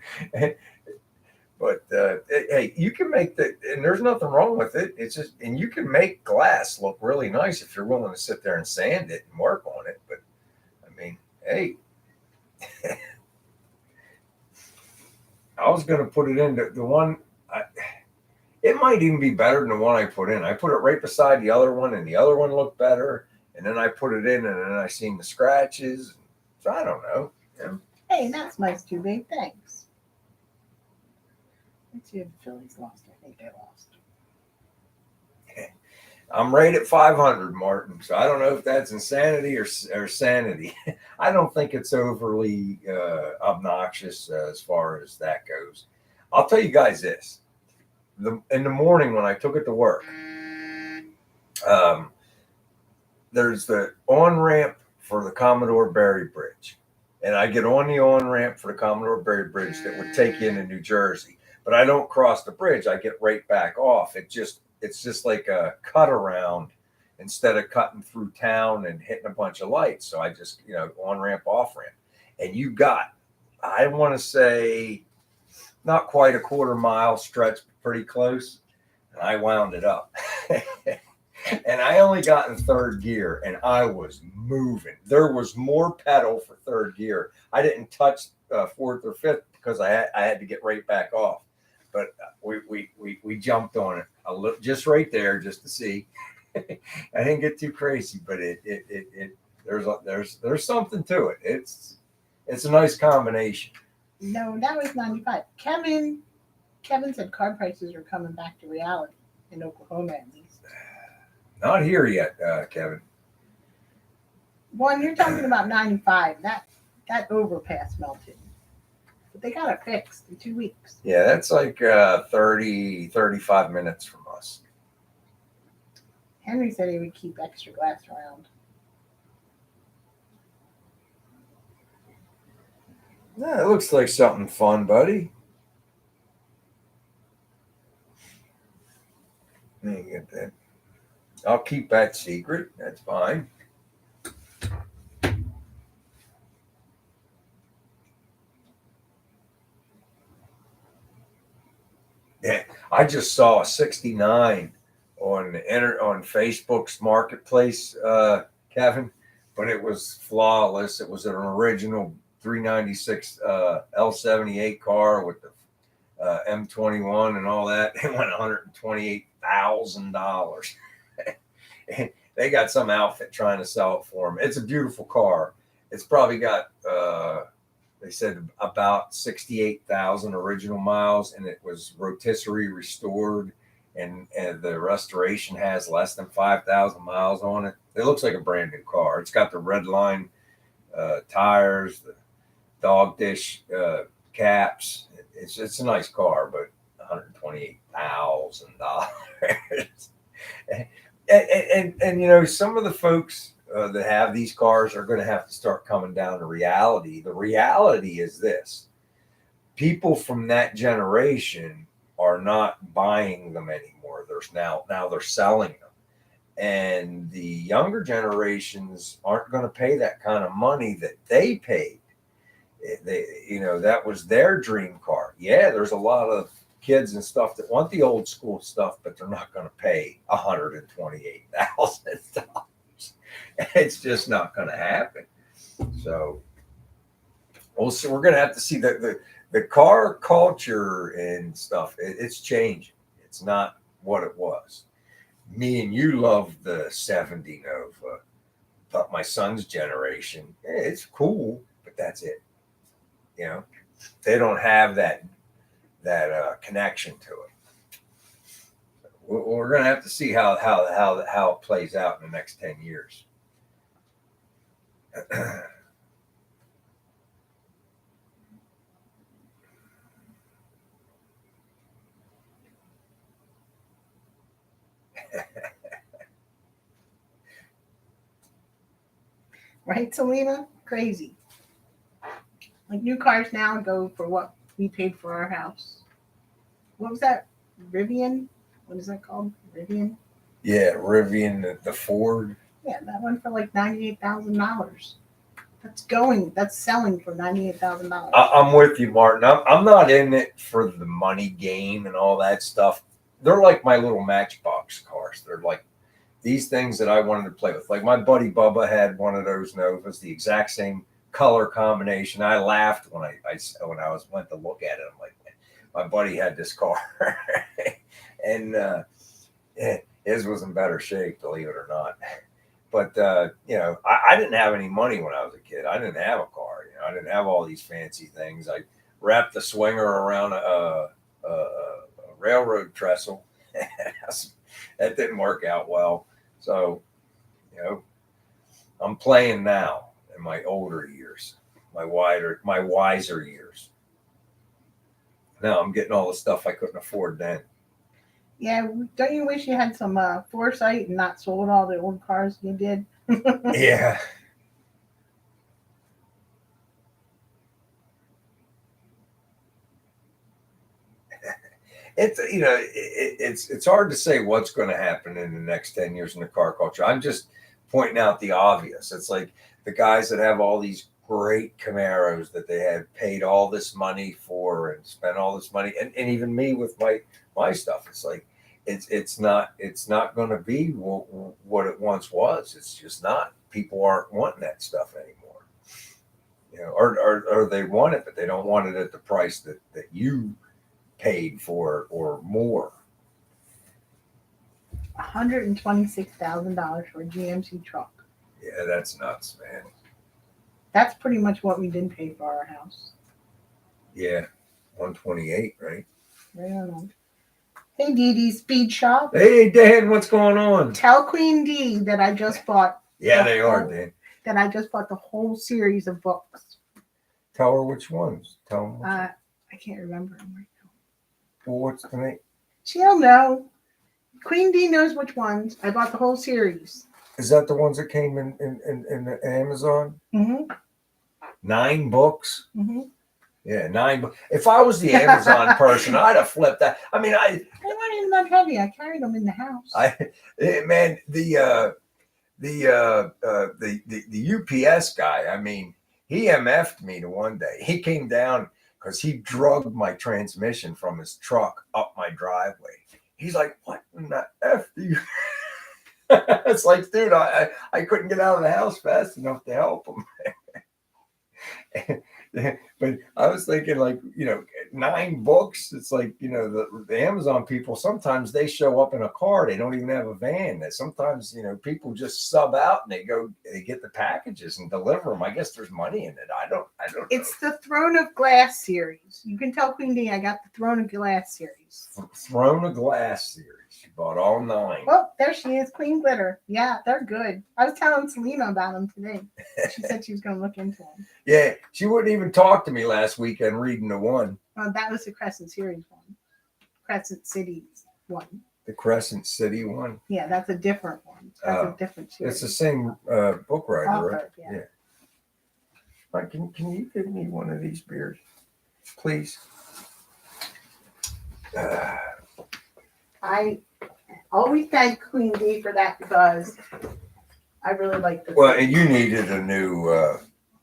Speaker 1: But hey, you can make that, and there's nothing wrong with it. It's just, and you can make glass look really nice if you're willing to sit there and sand it and work on it. But I mean, hey, I was going to put it in the one. It might even be better than the one I put in. I put it right beside the other one, and the other one looked better. And then I put it in, and then I seen the scratches. So I don't know. Yeah.
Speaker 2: Hey, that's nice too, babe. Thanks. Let's see if the Phillies lost. I think they lost.
Speaker 1: I'm right at 500, Martin. So I don't know if that's insanity or sanity. I don't think it's overly obnoxious as far as that goes. I'll tell you guys this. In the morning when I took it to work, there's the on-ramp for the Commodore Barry Bridge. And I get on the on-ramp for the Commodore Barry Bridge that would take you into New Jersey. But I don't cross the bridge. I get right back off. It's just like a cut around instead of cutting through town and hitting a bunch of lights. So I just, on-ramp, off-ramp. And you got, I want to say, not quite a quarter mile stretch, pretty close. And I wound it up. And I only got in third gear, and I was moving. There was more pedal for third gear. I didn't touch fourth or fifth because I had to get right back off. But we jumped on it a little, just right there, just to see. I didn't get too crazy, but there's something to it. It's a nice combination.
Speaker 2: No, that was 95. Kevin said car prices are coming back to reality in Oklahoma at least.
Speaker 1: Not here yet, Kevin.
Speaker 2: One, you're talking about 95. That overpass melted. But they got it fixed in 2 weeks.
Speaker 1: Yeah, that's like 30, 35 minutes from us.
Speaker 2: Henry said he would keep extra glass around.
Speaker 1: Yeah, it looks like something fun, buddy. Let me get that. I'll keep that secret. That's fine. Yeah, I just saw a 69 on Facebook's marketplace, Kevin, but it was flawless. It was an original 396 L78 car with the M21 and all that. It went $128,000. They got some outfit trying to sell it for them. It's a beautiful car. It's probably got they said about 68,000 original miles, and it was rotisserie restored, and the restoration has less than 5,000 miles on it. It looks like a brand new car. It's got the red line tires, the dog dish caps. It's a nice car, but $128,000. And some of the folks that have these cars are going to have to start coming down to reality. The reality is this: people from that generation are not buying them anymore. There's now they're selling them, and the younger generations aren't going to pay that kind of money that they paid. That was their dream car. Yeah, there's a lot of kids and stuff that want the old school stuff, but they're not going to pay $128,000. It's just not going to happen. So we're going to have to see the car culture and stuff. It's changing. It's not what it was. Me and you love the 70 Nova, but my son's generation, it's cool, but that's it. They don't have that connection to it. We're going to have to see how it plays out in the next 10 years.
Speaker 2: Right, Selena? Crazy. Like new cars now go for what we paid for our house. What was that? Rivian? What is that called? Rivian?
Speaker 1: Yeah, Rivian, the Ford.
Speaker 2: Yeah, that went for like $98,000. That's selling for $98,000.
Speaker 1: I'm with you, Martin. I'm not in it for the money game and all that stuff. They're like my little Matchbox cars. They're like these things that I wanted to play with. Like my buddy Bubba had one of those Novas, the exact same color combination. I laughed when I went to look at it. I'm like, my buddy had this car, and his was in better shape, believe it or not. But I didn't have any money when I was a kid. I didn't have a car. I didn't have all these fancy things. I wrapped the swinger around a railroad trestle. That didn't work out well. So, you know, I'm playing now in my older years, my wiser years. Now I'm getting all the stuff I couldn't afford then.
Speaker 2: Yeah, don't you wish you had some foresight and not sold all the old cars you did?
Speaker 1: Yeah. It's hard to say what's going to happen in the next 10 years in the car culture. I'm just pointing out the obvious. It's like the guys that have all these great Camaros that they had paid all this money for and spent all this money, and even me with my stuff. It's like it's not going to be what it once was. It's just not. People aren't wanting that stuff anymore. Or they want it, but they don't want it at the price that you paid for or more.
Speaker 2: $126,000 for a GMC truck.
Speaker 1: Yeah, that's nuts, man.
Speaker 2: That's pretty much what we did pay for our house.
Speaker 1: Yeah, 128, right?
Speaker 2: I don't know. Hey, Dee Dee, Speed Shop.
Speaker 1: Hey, Dan, what's going on?
Speaker 2: Tell Queen D that I just bought.
Speaker 1: Yeah, they are, Dan.
Speaker 2: That I just bought the whole series of books.
Speaker 1: Tell her which ones. Tell them.
Speaker 2: I can't remember them right now.
Speaker 1: Well, what's the name?
Speaker 2: She'll know. Queen D knows which ones. I bought the whole series.
Speaker 1: Is that the ones that came in Amazon?
Speaker 2: Mm-hmm.
Speaker 1: 9 books?
Speaker 2: Mm-hmm.
Speaker 1: Yeah, 9. If I was the Amazon person, I'd have flipped that. I mean,
Speaker 2: they weren't even that heavy. I carried them in the house.
Speaker 1: Man, the UPS guy. I mean, he MF'd me to one day. He came down because he drugged my transmission from his truck up my driveway. He's like, "What in the F do you?" It's like, dude, I couldn't get out of the house fast enough to help him. But I was thinking, like, 9 books. It's like, the Amazon people, sometimes they show up in a car. They don't even have a van. That sometimes, people just sub out and they get the packages and deliver them. I guess there's money in it. I don't know.
Speaker 2: It's the Throne of Glass series. You can tell Queen D I got the Throne of Glass series.
Speaker 1: Throne of Glass series. She bought all 9.
Speaker 2: Well, there she is, Queen Glitter. Yeah, they're good. I was telling Selena about them today. She said she was going to look into them.
Speaker 1: Yeah, she wouldn't even talk to me last weekend reading the one.
Speaker 2: That was the Crescent Series one. Crescent City one.
Speaker 1: The Crescent City one?
Speaker 2: Yeah, that's a different one. That's a different series.
Speaker 1: It's the same book writer, right?
Speaker 2: Yeah.
Speaker 1: Right, can you give me one of these beers, please?
Speaker 2: I always thank Queen D for that because I really like this.
Speaker 1: Well, and you needed a new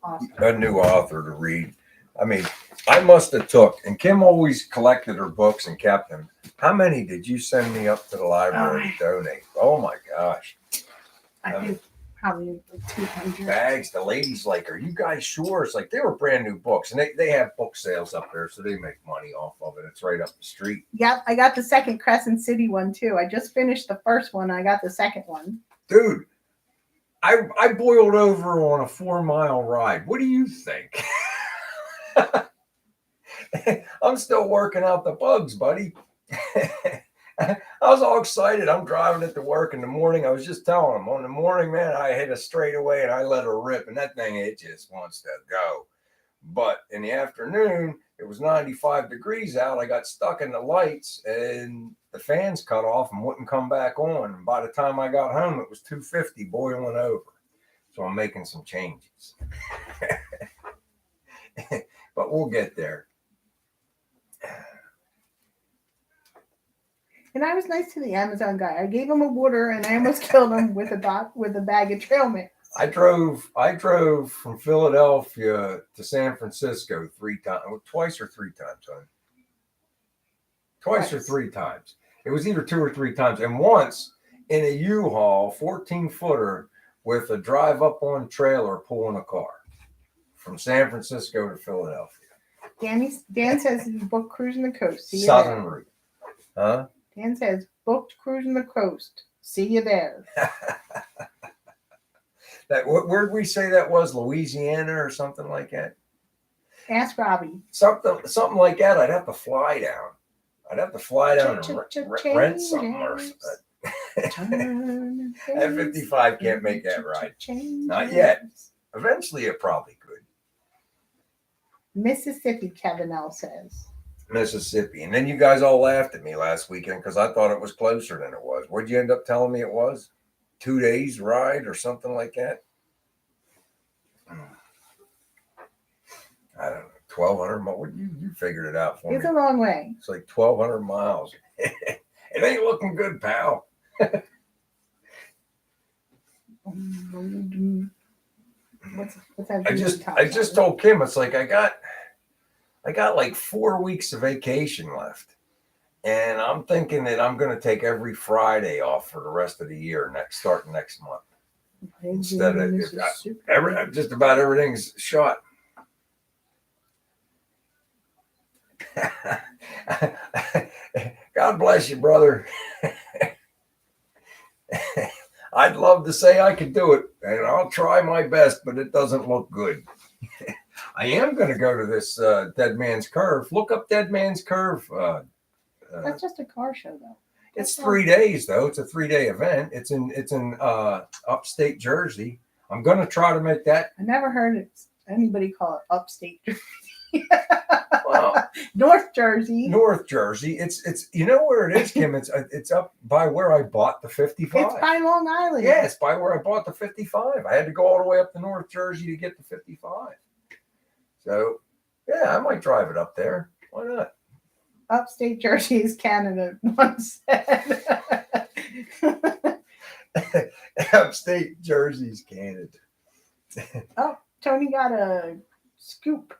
Speaker 1: author to read. I mean, I must have took, and Kim always collected her books and kept them. How many did you send me up to the library to donate? Oh my gosh.
Speaker 2: I think probably like 200
Speaker 1: bags. The ladies like, are you guys sure? It's like they were brand new books, and they have book sales up there, so they make money off of it. It's right up the street.
Speaker 2: Yep, I got the second Crescent City one too. I just finished the first one. I got the second one.
Speaker 1: Dude, I boiled over on a 4-mile ride. What do you think? I'm still working out the bugs, buddy. I was all excited. I'm driving it to work in the morning. I was just telling them on the morning, man, I hit a straightaway and I let her rip, and that thing, it just wants to go. But in the afternoon, It was 95 degrees out. I got stuck in the lights and the fans cut off and wouldn't come back on. And by the time I got home, it was 250 boiling over. So I'm making some changes. But we'll get there.
Speaker 2: And I was nice to the Amazon guy. I gave him a water, and I almost killed him with a bag of trail mix.
Speaker 1: I drove from Philadelphia to San Francisco 3 times, twice or 3 times, honey. Twice or 3 times. It was either 2 or 3 times, and once in a U-Haul 14-footer with a drive-up-on trailer pulling a car from San Francisco to Philadelphia.
Speaker 2: Dan says he's booked cruising the coast. See you
Speaker 1: Southern
Speaker 2: there.
Speaker 1: route, huh?
Speaker 2: Dan says booked cruising the coast. See you there.
Speaker 1: Where'd we say that was? Louisiana or something like that?
Speaker 2: Ask Robbie.
Speaker 1: Something like that. I'd have to fly down. And rent something or something. At 55 can't make that ride. Not yet. Eventually it probably could.
Speaker 2: Mississippi, Kevin L says.
Speaker 1: Mississippi. And then you guys all laughed at me last weekend because I thought it was closer than it was. What'd you end up telling me it was? 2 days ride or something like that? I don't know. 1,200 miles. You figured it out for me.
Speaker 2: It's a long way.
Speaker 1: It's like 1,200 miles. It ain't looking good, pal.
Speaker 2: What's that?
Speaker 1: I just told Kim, it's like I got like 4 weeks of vacation left. And I'm thinking that I'm going to take every Friday off for the rest of the year, starting next month. Instead of just about everything's shot. God bless you, brother. I'd love to say I could do it, and I'll try my best, but it doesn't look good. I am going to go to this Dead Man's Curve. Look up Dead Man's Curve.
Speaker 2: That's just a car show, though.
Speaker 1: It's 3 days, though. It's a 3-day event. It's in upstate Jersey. I'm going to try to make that.
Speaker 2: I never heard anybody call it upstate Jersey.
Speaker 1: Well,
Speaker 2: North Jersey.
Speaker 1: North Jersey. It's you know where it is, Kim. It's up by where I bought the 55.
Speaker 2: It's by Long Island.
Speaker 1: Yeah, it's by where I bought the 55. I had to go all the way up to North Jersey to get the 55. So, yeah, I might drive it up there. Why not?
Speaker 2: Upstate Jersey is Canada, one said.
Speaker 1: Upstate Jersey's Canada.
Speaker 2: Oh, Tony got a scoop.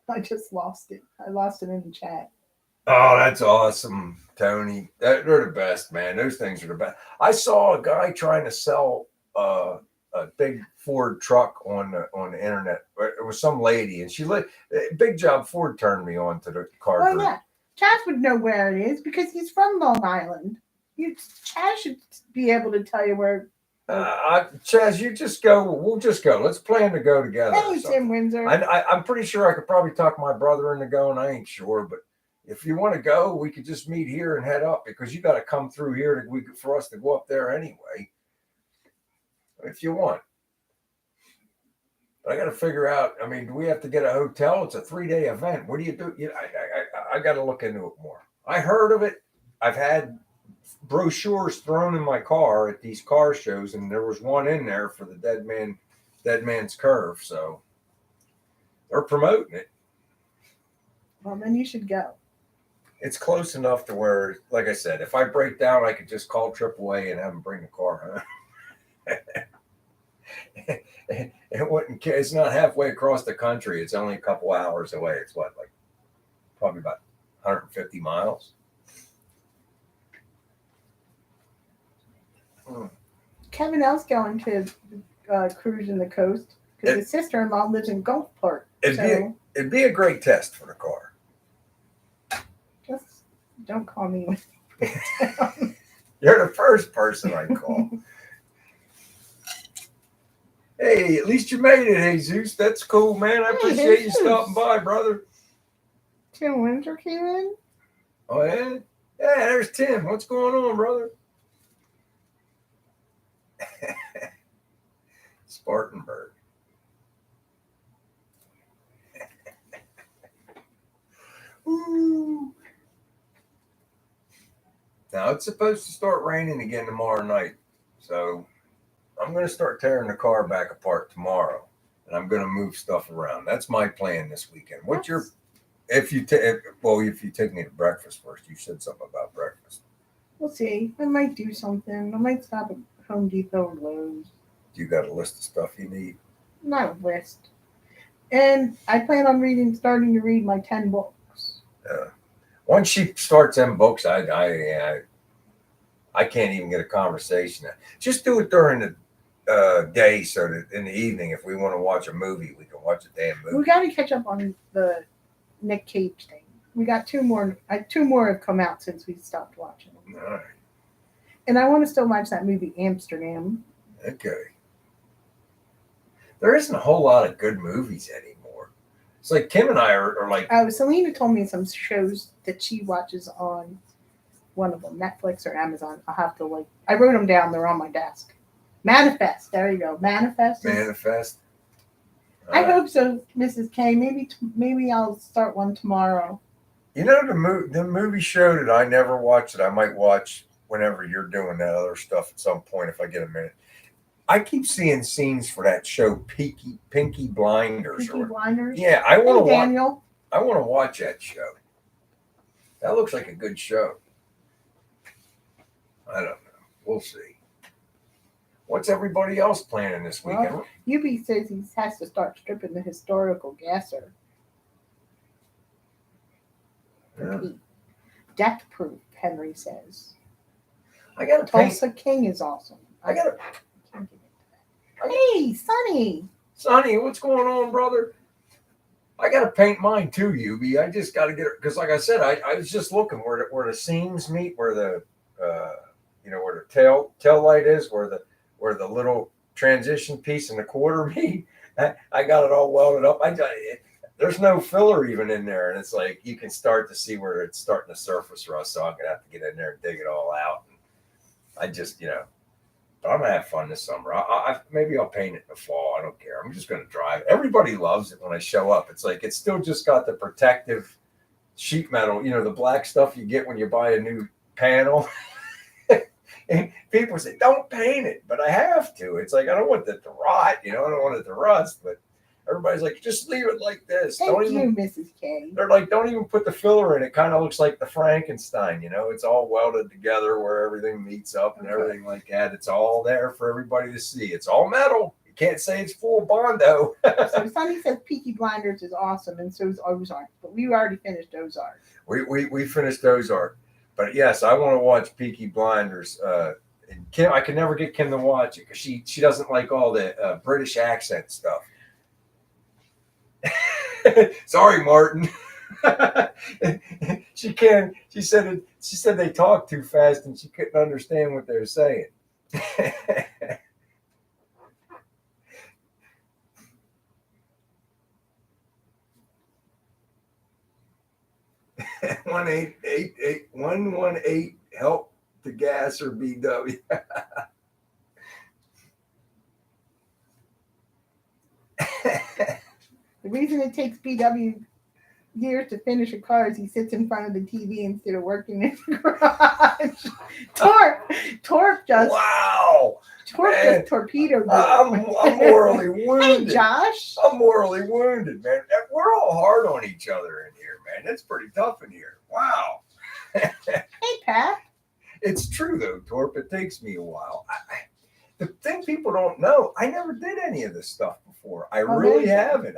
Speaker 2: I just lost it. I lost it in the chat.
Speaker 1: Oh, that's awesome, Tony. They're the best, man. Those things are the best. I saw a guy trying to sell a big Ford truck on the internet. It was some lady, and big job. Ford turned me on to the car.
Speaker 2: Oh, yeah. Chaz would know where it is because he's from Long Island. Chaz should be able to tell you where.
Speaker 1: Chaz, you just go. We'll just go. Let's plan to go together.
Speaker 2: Hey, Tim Windsor.
Speaker 1: I'm pretty sure I could probably talk my brother into going. I ain't sure, but if you want to go, we could just meet here and head up because you got to come through here for us to go up there anyway. If you want. But I got to figure out. I mean, do we have to get a hotel? It's a 3-day event. What do you do? I got to look into it more. I heard of it. I've had brochures thrown in my car at these car shows, and there was one in there for the Dead Man's Curve. So they're promoting it.
Speaker 2: Well, then you should go.
Speaker 1: It's close enough to where, like I said, if I break down, I could just call AAA and have them bring the car home. It's not halfway across the country. It's only a couple hours away. It's probably about 150 miles.
Speaker 2: Kevin L's going to cruise in the coast because his sister-in-law lives in Gulfport.
Speaker 1: It'd be a great test for the car.
Speaker 2: Just don't call me when you break down.
Speaker 1: You're the first person I call. Hey, at least you made it, Jesus. That's cool, man. I appreciate you stopping by, brother.
Speaker 2: Tim Winter came in?
Speaker 1: Oh, yeah? Yeah, there's Tim. What's going on, brother? Spartanburg. Ooh. Now it's supposed to start raining again tomorrow night, so I'm going to start tearing the car back apart tomorrow, and I'm going to move stuff around. That's my plan this weekend. What's your if you if you take me to breakfast first? You said something about breakfast.
Speaker 2: We'll see. I might do something. I might stop at Home Depot or Lowe's.
Speaker 1: You got a list of stuff you need?
Speaker 2: Not a list. And I plan on starting to read my 10 books.
Speaker 1: Once she starts them books, I can't even get a conversation. Just do it during the day, so that in the evening, if we want to watch a movie, we can watch a damn movie.
Speaker 2: We got to catch up on the Nick Cage thing. We got two more. Two more have come out since we stopped watching them.
Speaker 1: All right.
Speaker 2: And I want to still watch that movie Amsterdam.
Speaker 1: Okay. There isn't a whole lot of good movies anymore. It's like Kim and I are like.
Speaker 2: Oh, Selena told me some shows that she watches on one of them, Netflix or Amazon. I'll have to I wrote them down. They're on my desk. Manifest. There you go. Manifest.
Speaker 1: Manifest.
Speaker 2: I hope so, Mrs. K. Maybe I'll start one tomorrow.
Speaker 1: You know the movie show that I never watched that I might watch whenever you're doing that other stuff at some point if I get a minute. I keep seeing scenes for that show, Pinky Blinders.
Speaker 2: Pinky Blinders.
Speaker 1: Yeah, I want to watch.
Speaker 2: Daniel.
Speaker 1: I want to watch that show. That looks like a good show. I don't know. We'll see. What's everybody else planning this weekend?
Speaker 2: Well, UB says he has to start stripping the historical gasser.
Speaker 1: Yeah.
Speaker 2: Death proof, Henry says.
Speaker 1: I got to
Speaker 2: Tulsa King is awesome. Hey, Sonny.
Speaker 1: Sonny, what's going on, brother? I got to paint mine too, UB. I just got to get it because, like I said, I was just looking where the seams meet, where the where the tail light is, where the little transition piece and the quarter meet. I got it all welded up. There's no filler even in there, and it's like you can start to see where it's starting to surface rust. So I'm gonna have to get in there and dig it all out. And I just, but I'm gonna have fun this summer. Maybe I'll paint it in the fall. I don't care. I'm just gonna drive. Everybody loves it when I show up. It's like it's still just got the protective sheet metal, the black stuff you get when you buy a new panel. And people say, "Don't paint it," but I have to. It's like I don't want it to rot. I don't want it to rust. But everybody's like, "Just leave it like this."
Speaker 2: Thank you, Mrs. K.
Speaker 1: They're like, "Don't even put the filler in. It kind of looks like the Frankenstein. It's all welded together where everything meets up and everything like that. It's all there for everybody to see. It's all metal. You can't say it's full Bondo."
Speaker 2: So Sonny says Peaky Blinders is awesome, and so is Ozark. But we already finished Ozark.
Speaker 1: We finished Ozark. But yes, I want to watch Peaky Blinders. And Kim, I can never get Kim to watch it because she doesn't like all the British accent stuff. Sorry, Martin. She can. She said they talk too fast and she couldn't understand what they were saying. 1-888-118 help the gas or BW.
Speaker 2: The reason it takes BW years to finish a car is he sits in front of the TV instead of working in the garage. Torp just
Speaker 1: wow.
Speaker 2: Torp
Speaker 1: Man,
Speaker 2: just torpedoed.
Speaker 1: I'm morally wounded.
Speaker 2: Hey, Josh.
Speaker 1: I'm morally wounded, man. We're all hard on each other in here, man. That's pretty tough in here. Wow.
Speaker 2: Hey, Pat.
Speaker 1: It's true, though, Torp. It takes me a while. The thing people don't know, I never did any of this stuff before. I really haven't.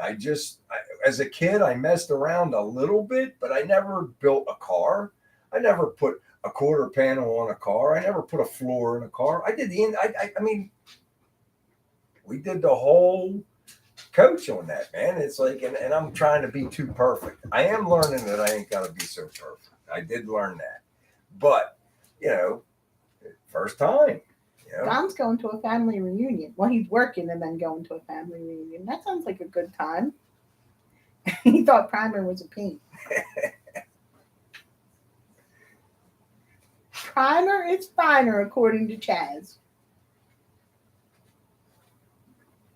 Speaker 1: As a kid, I messed around a little bit, but I never built a car. I never put a quarter panel on a car. I never put a floor in a car. I did we did the whole coach on that, man. It's like, and I'm trying to be too perfect. I am learning that I ain't got to be so perfect. I did learn that. But, first time.
Speaker 2: Dom's going to a family reunion. Well, he's working and then going to a family reunion. That sounds like a good time. He thought primer was a paint. Primer is finer, according to Chaz.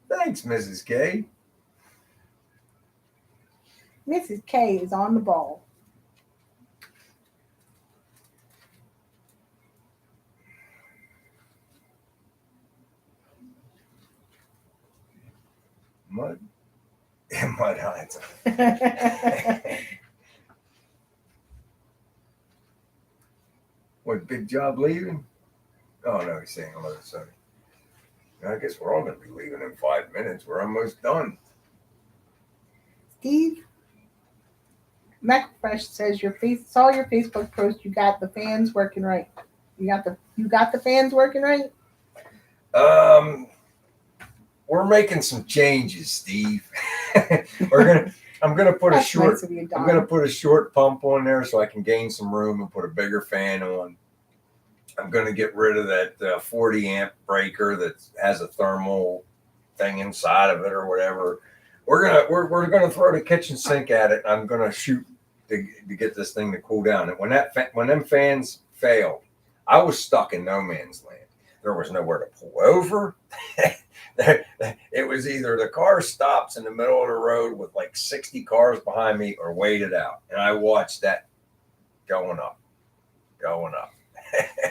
Speaker 1: Thanks, Mrs. K.
Speaker 2: Mrs. K is on the ball.
Speaker 1: Mud Hines. What, Big Job leaving? Oh, no, he's saying hello, sorry. I guess we're all going to be leaving in 5 minutes. We're almost done.
Speaker 2: Steve McFresh says saw your Facebook post. You got the fans working right. You got the fans working right.
Speaker 1: We're making some changes, Steve. I'm gonna put
Speaker 2: That's
Speaker 1: a short.
Speaker 2: nice of you,
Speaker 1: I'm
Speaker 2: Don.
Speaker 1: gonna put a short pump on there so I can gain some room and put a bigger fan on. I'm gonna get rid of that 40 amp breaker that has a thermal thing inside of it or whatever. We're gonna throw the kitchen sink at it. I'm gonna shoot to get this thing to cool down. And when them fans failed, I was stuck in no man's land. There was nowhere to pull over. It was either the car stops in the middle of the road with like 60 cars behind me or wait it out. And I watched that going up.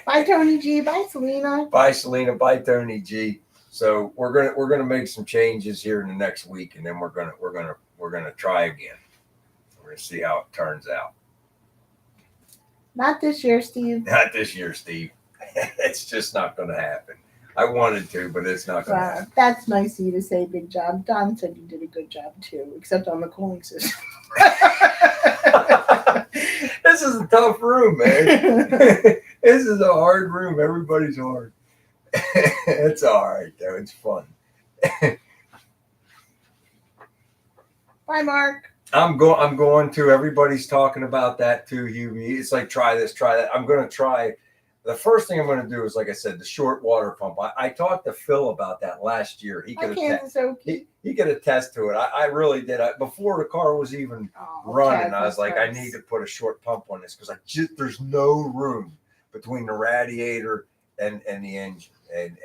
Speaker 2: Bye, Tony G. Bye, Selena.
Speaker 1: Bye, Selena. Bye, Tony G. So we're gonna make some changes here in the next week, and then we're gonna try again. We're gonna see how it turns out.
Speaker 2: Not this year, Steve.
Speaker 1: Not this year, Steve. It's just not gonna happen. I wanted to, but it's not gonna happen.
Speaker 2: That's nice of you to say, Big Job. Don said you did a good job too, except on the cooling system.
Speaker 1: This is a tough room, man. This is a hard room. Everybody's hard. It's all right, though. It's fun.
Speaker 2: Bye, Mark.
Speaker 1: I'm going to. Everybody's talking about that too, Hubie. It's like try this, try that. I'm going to try. The first thing I'm going to do is, like I said, the short water pump. I talked to Phil about that last year. He could attest to it. I really did. Before the car was even running, I was like, I need to put a short pump on this because there's no room between the radiator and the engine, and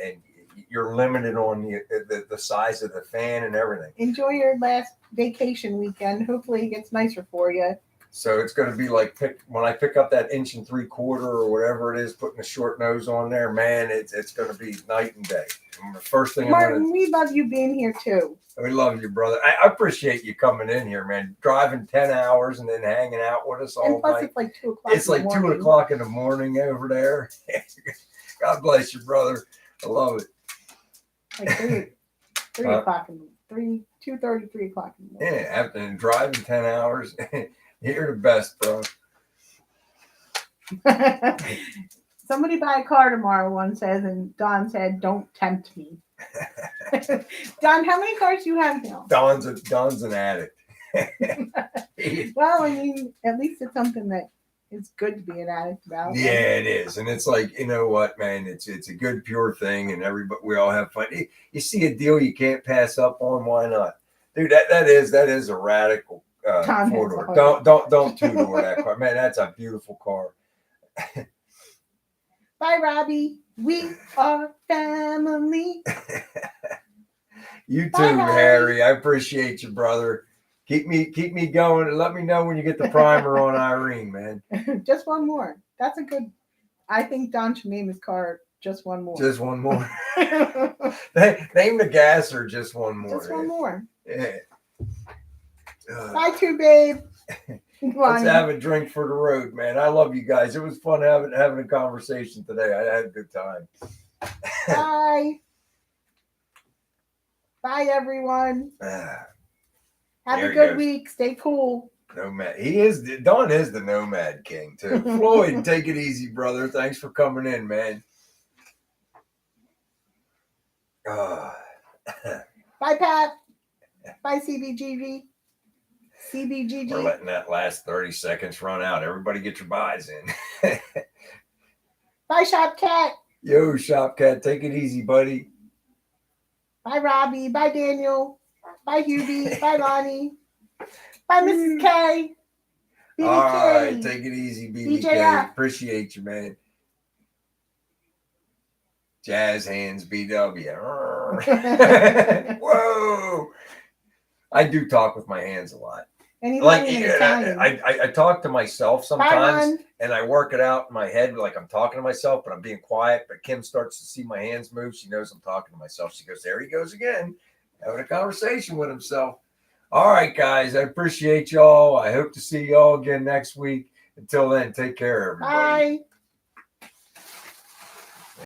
Speaker 1: you're limited on the size of the fan and everything.
Speaker 2: Enjoy your last vacation weekend. Hopefully it gets nicer for you.
Speaker 1: So it's going to be like when I pick up that 1 3/4 or whatever it is, putting a short nose on there, man, it's going to be night and day. And the first thing
Speaker 2: Martin, we love you being here too.
Speaker 1: We love you, brother. I appreciate you coming in here, man. Driving 10 hours and then hanging out with us all
Speaker 2: and plus
Speaker 1: night.
Speaker 2: It's like 2 o'clock.
Speaker 1: It's like 2 o'clock in the morning over there. God bless you, brother. I love it.
Speaker 2: Like 3 o'clock in the 2:30, 3 o'clock in the morning.
Speaker 1: Yeah, after driving 10 hours. You're the best, bro.
Speaker 2: Somebody buy a car tomorrow, one says, and Don said, don't tempt me. Don, how many cars do you have now?
Speaker 1: Don's an addict.
Speaker 2: Well, I mean, at least it's something that is good to be an addict about.
Speaker 1: Yeah, it is. And it's like, you know what, man, it's a good, pure thing, and we all have fun. You see a deal you can't pass up on, why not? Dude, that is a radical four-door. Don't two-door that car. Man, that's a beautiful car.
Speaker 2: Bye, Robbie. We are family.
Speaker 1: You too,
Speaker 2: Bye,
Speaker 1: Harry. I appreciate you, brother. Keep me going and let me know when you get the primer on Irene, man.
Speaker 2: Just one more. That's a good. I think Don should name his car Just One More.
Speaker 1: Just one more. Name the gasser Just One More.
Speaker 2: Just one more.
Speaker 1: Yeah.
Speaker 2: Bye, too, babe.
Speaker 1: Let's have a drink for the road, man. I love you guys. It was fun having a conversation today. I had a good time.
Speaker 2: Bye. Bye, everyone. Have a good week. Stay cool.
Speaker 1: Nomad. Don is the Nomad King, too. Floyd, take it easy, brother. Thanks for coming in, man.
Speaker 2: Bye, Pat. Bye, CBGG. CBGG.
Speaker 1: We're letting that last 30 seconds run out. Everybody get your buys in.
Speaker 2: Bye, Shop Cat.
Speaker 1: Yo, Shop Cat, take it easy, buddy.
Speaker 2: Bye, Robbie. Bye, Daniel. Bye, Hubie. Bye, Lonnie. Bye, Mrs. K. BBK.
Speaker 1: All right, take it easy, BBK.
Speaker 2: BJF.
Speaker 1: Appreciate you, man. Jazz hands, BW. Whoa. I do talk with my hands a lot. Like I talk to myself sometimes, and I work it out in my head like I'm talking to myself, but I'm being quiet. But Kim starts to see my hands move. She knows I'm talking to myself. She goes, "There he goes again, having a conversation with himself." All right, guys. I appreciate y'all. I hope to see y'all again next week. Until then, take care, everybody.
Speaker 2: Bye.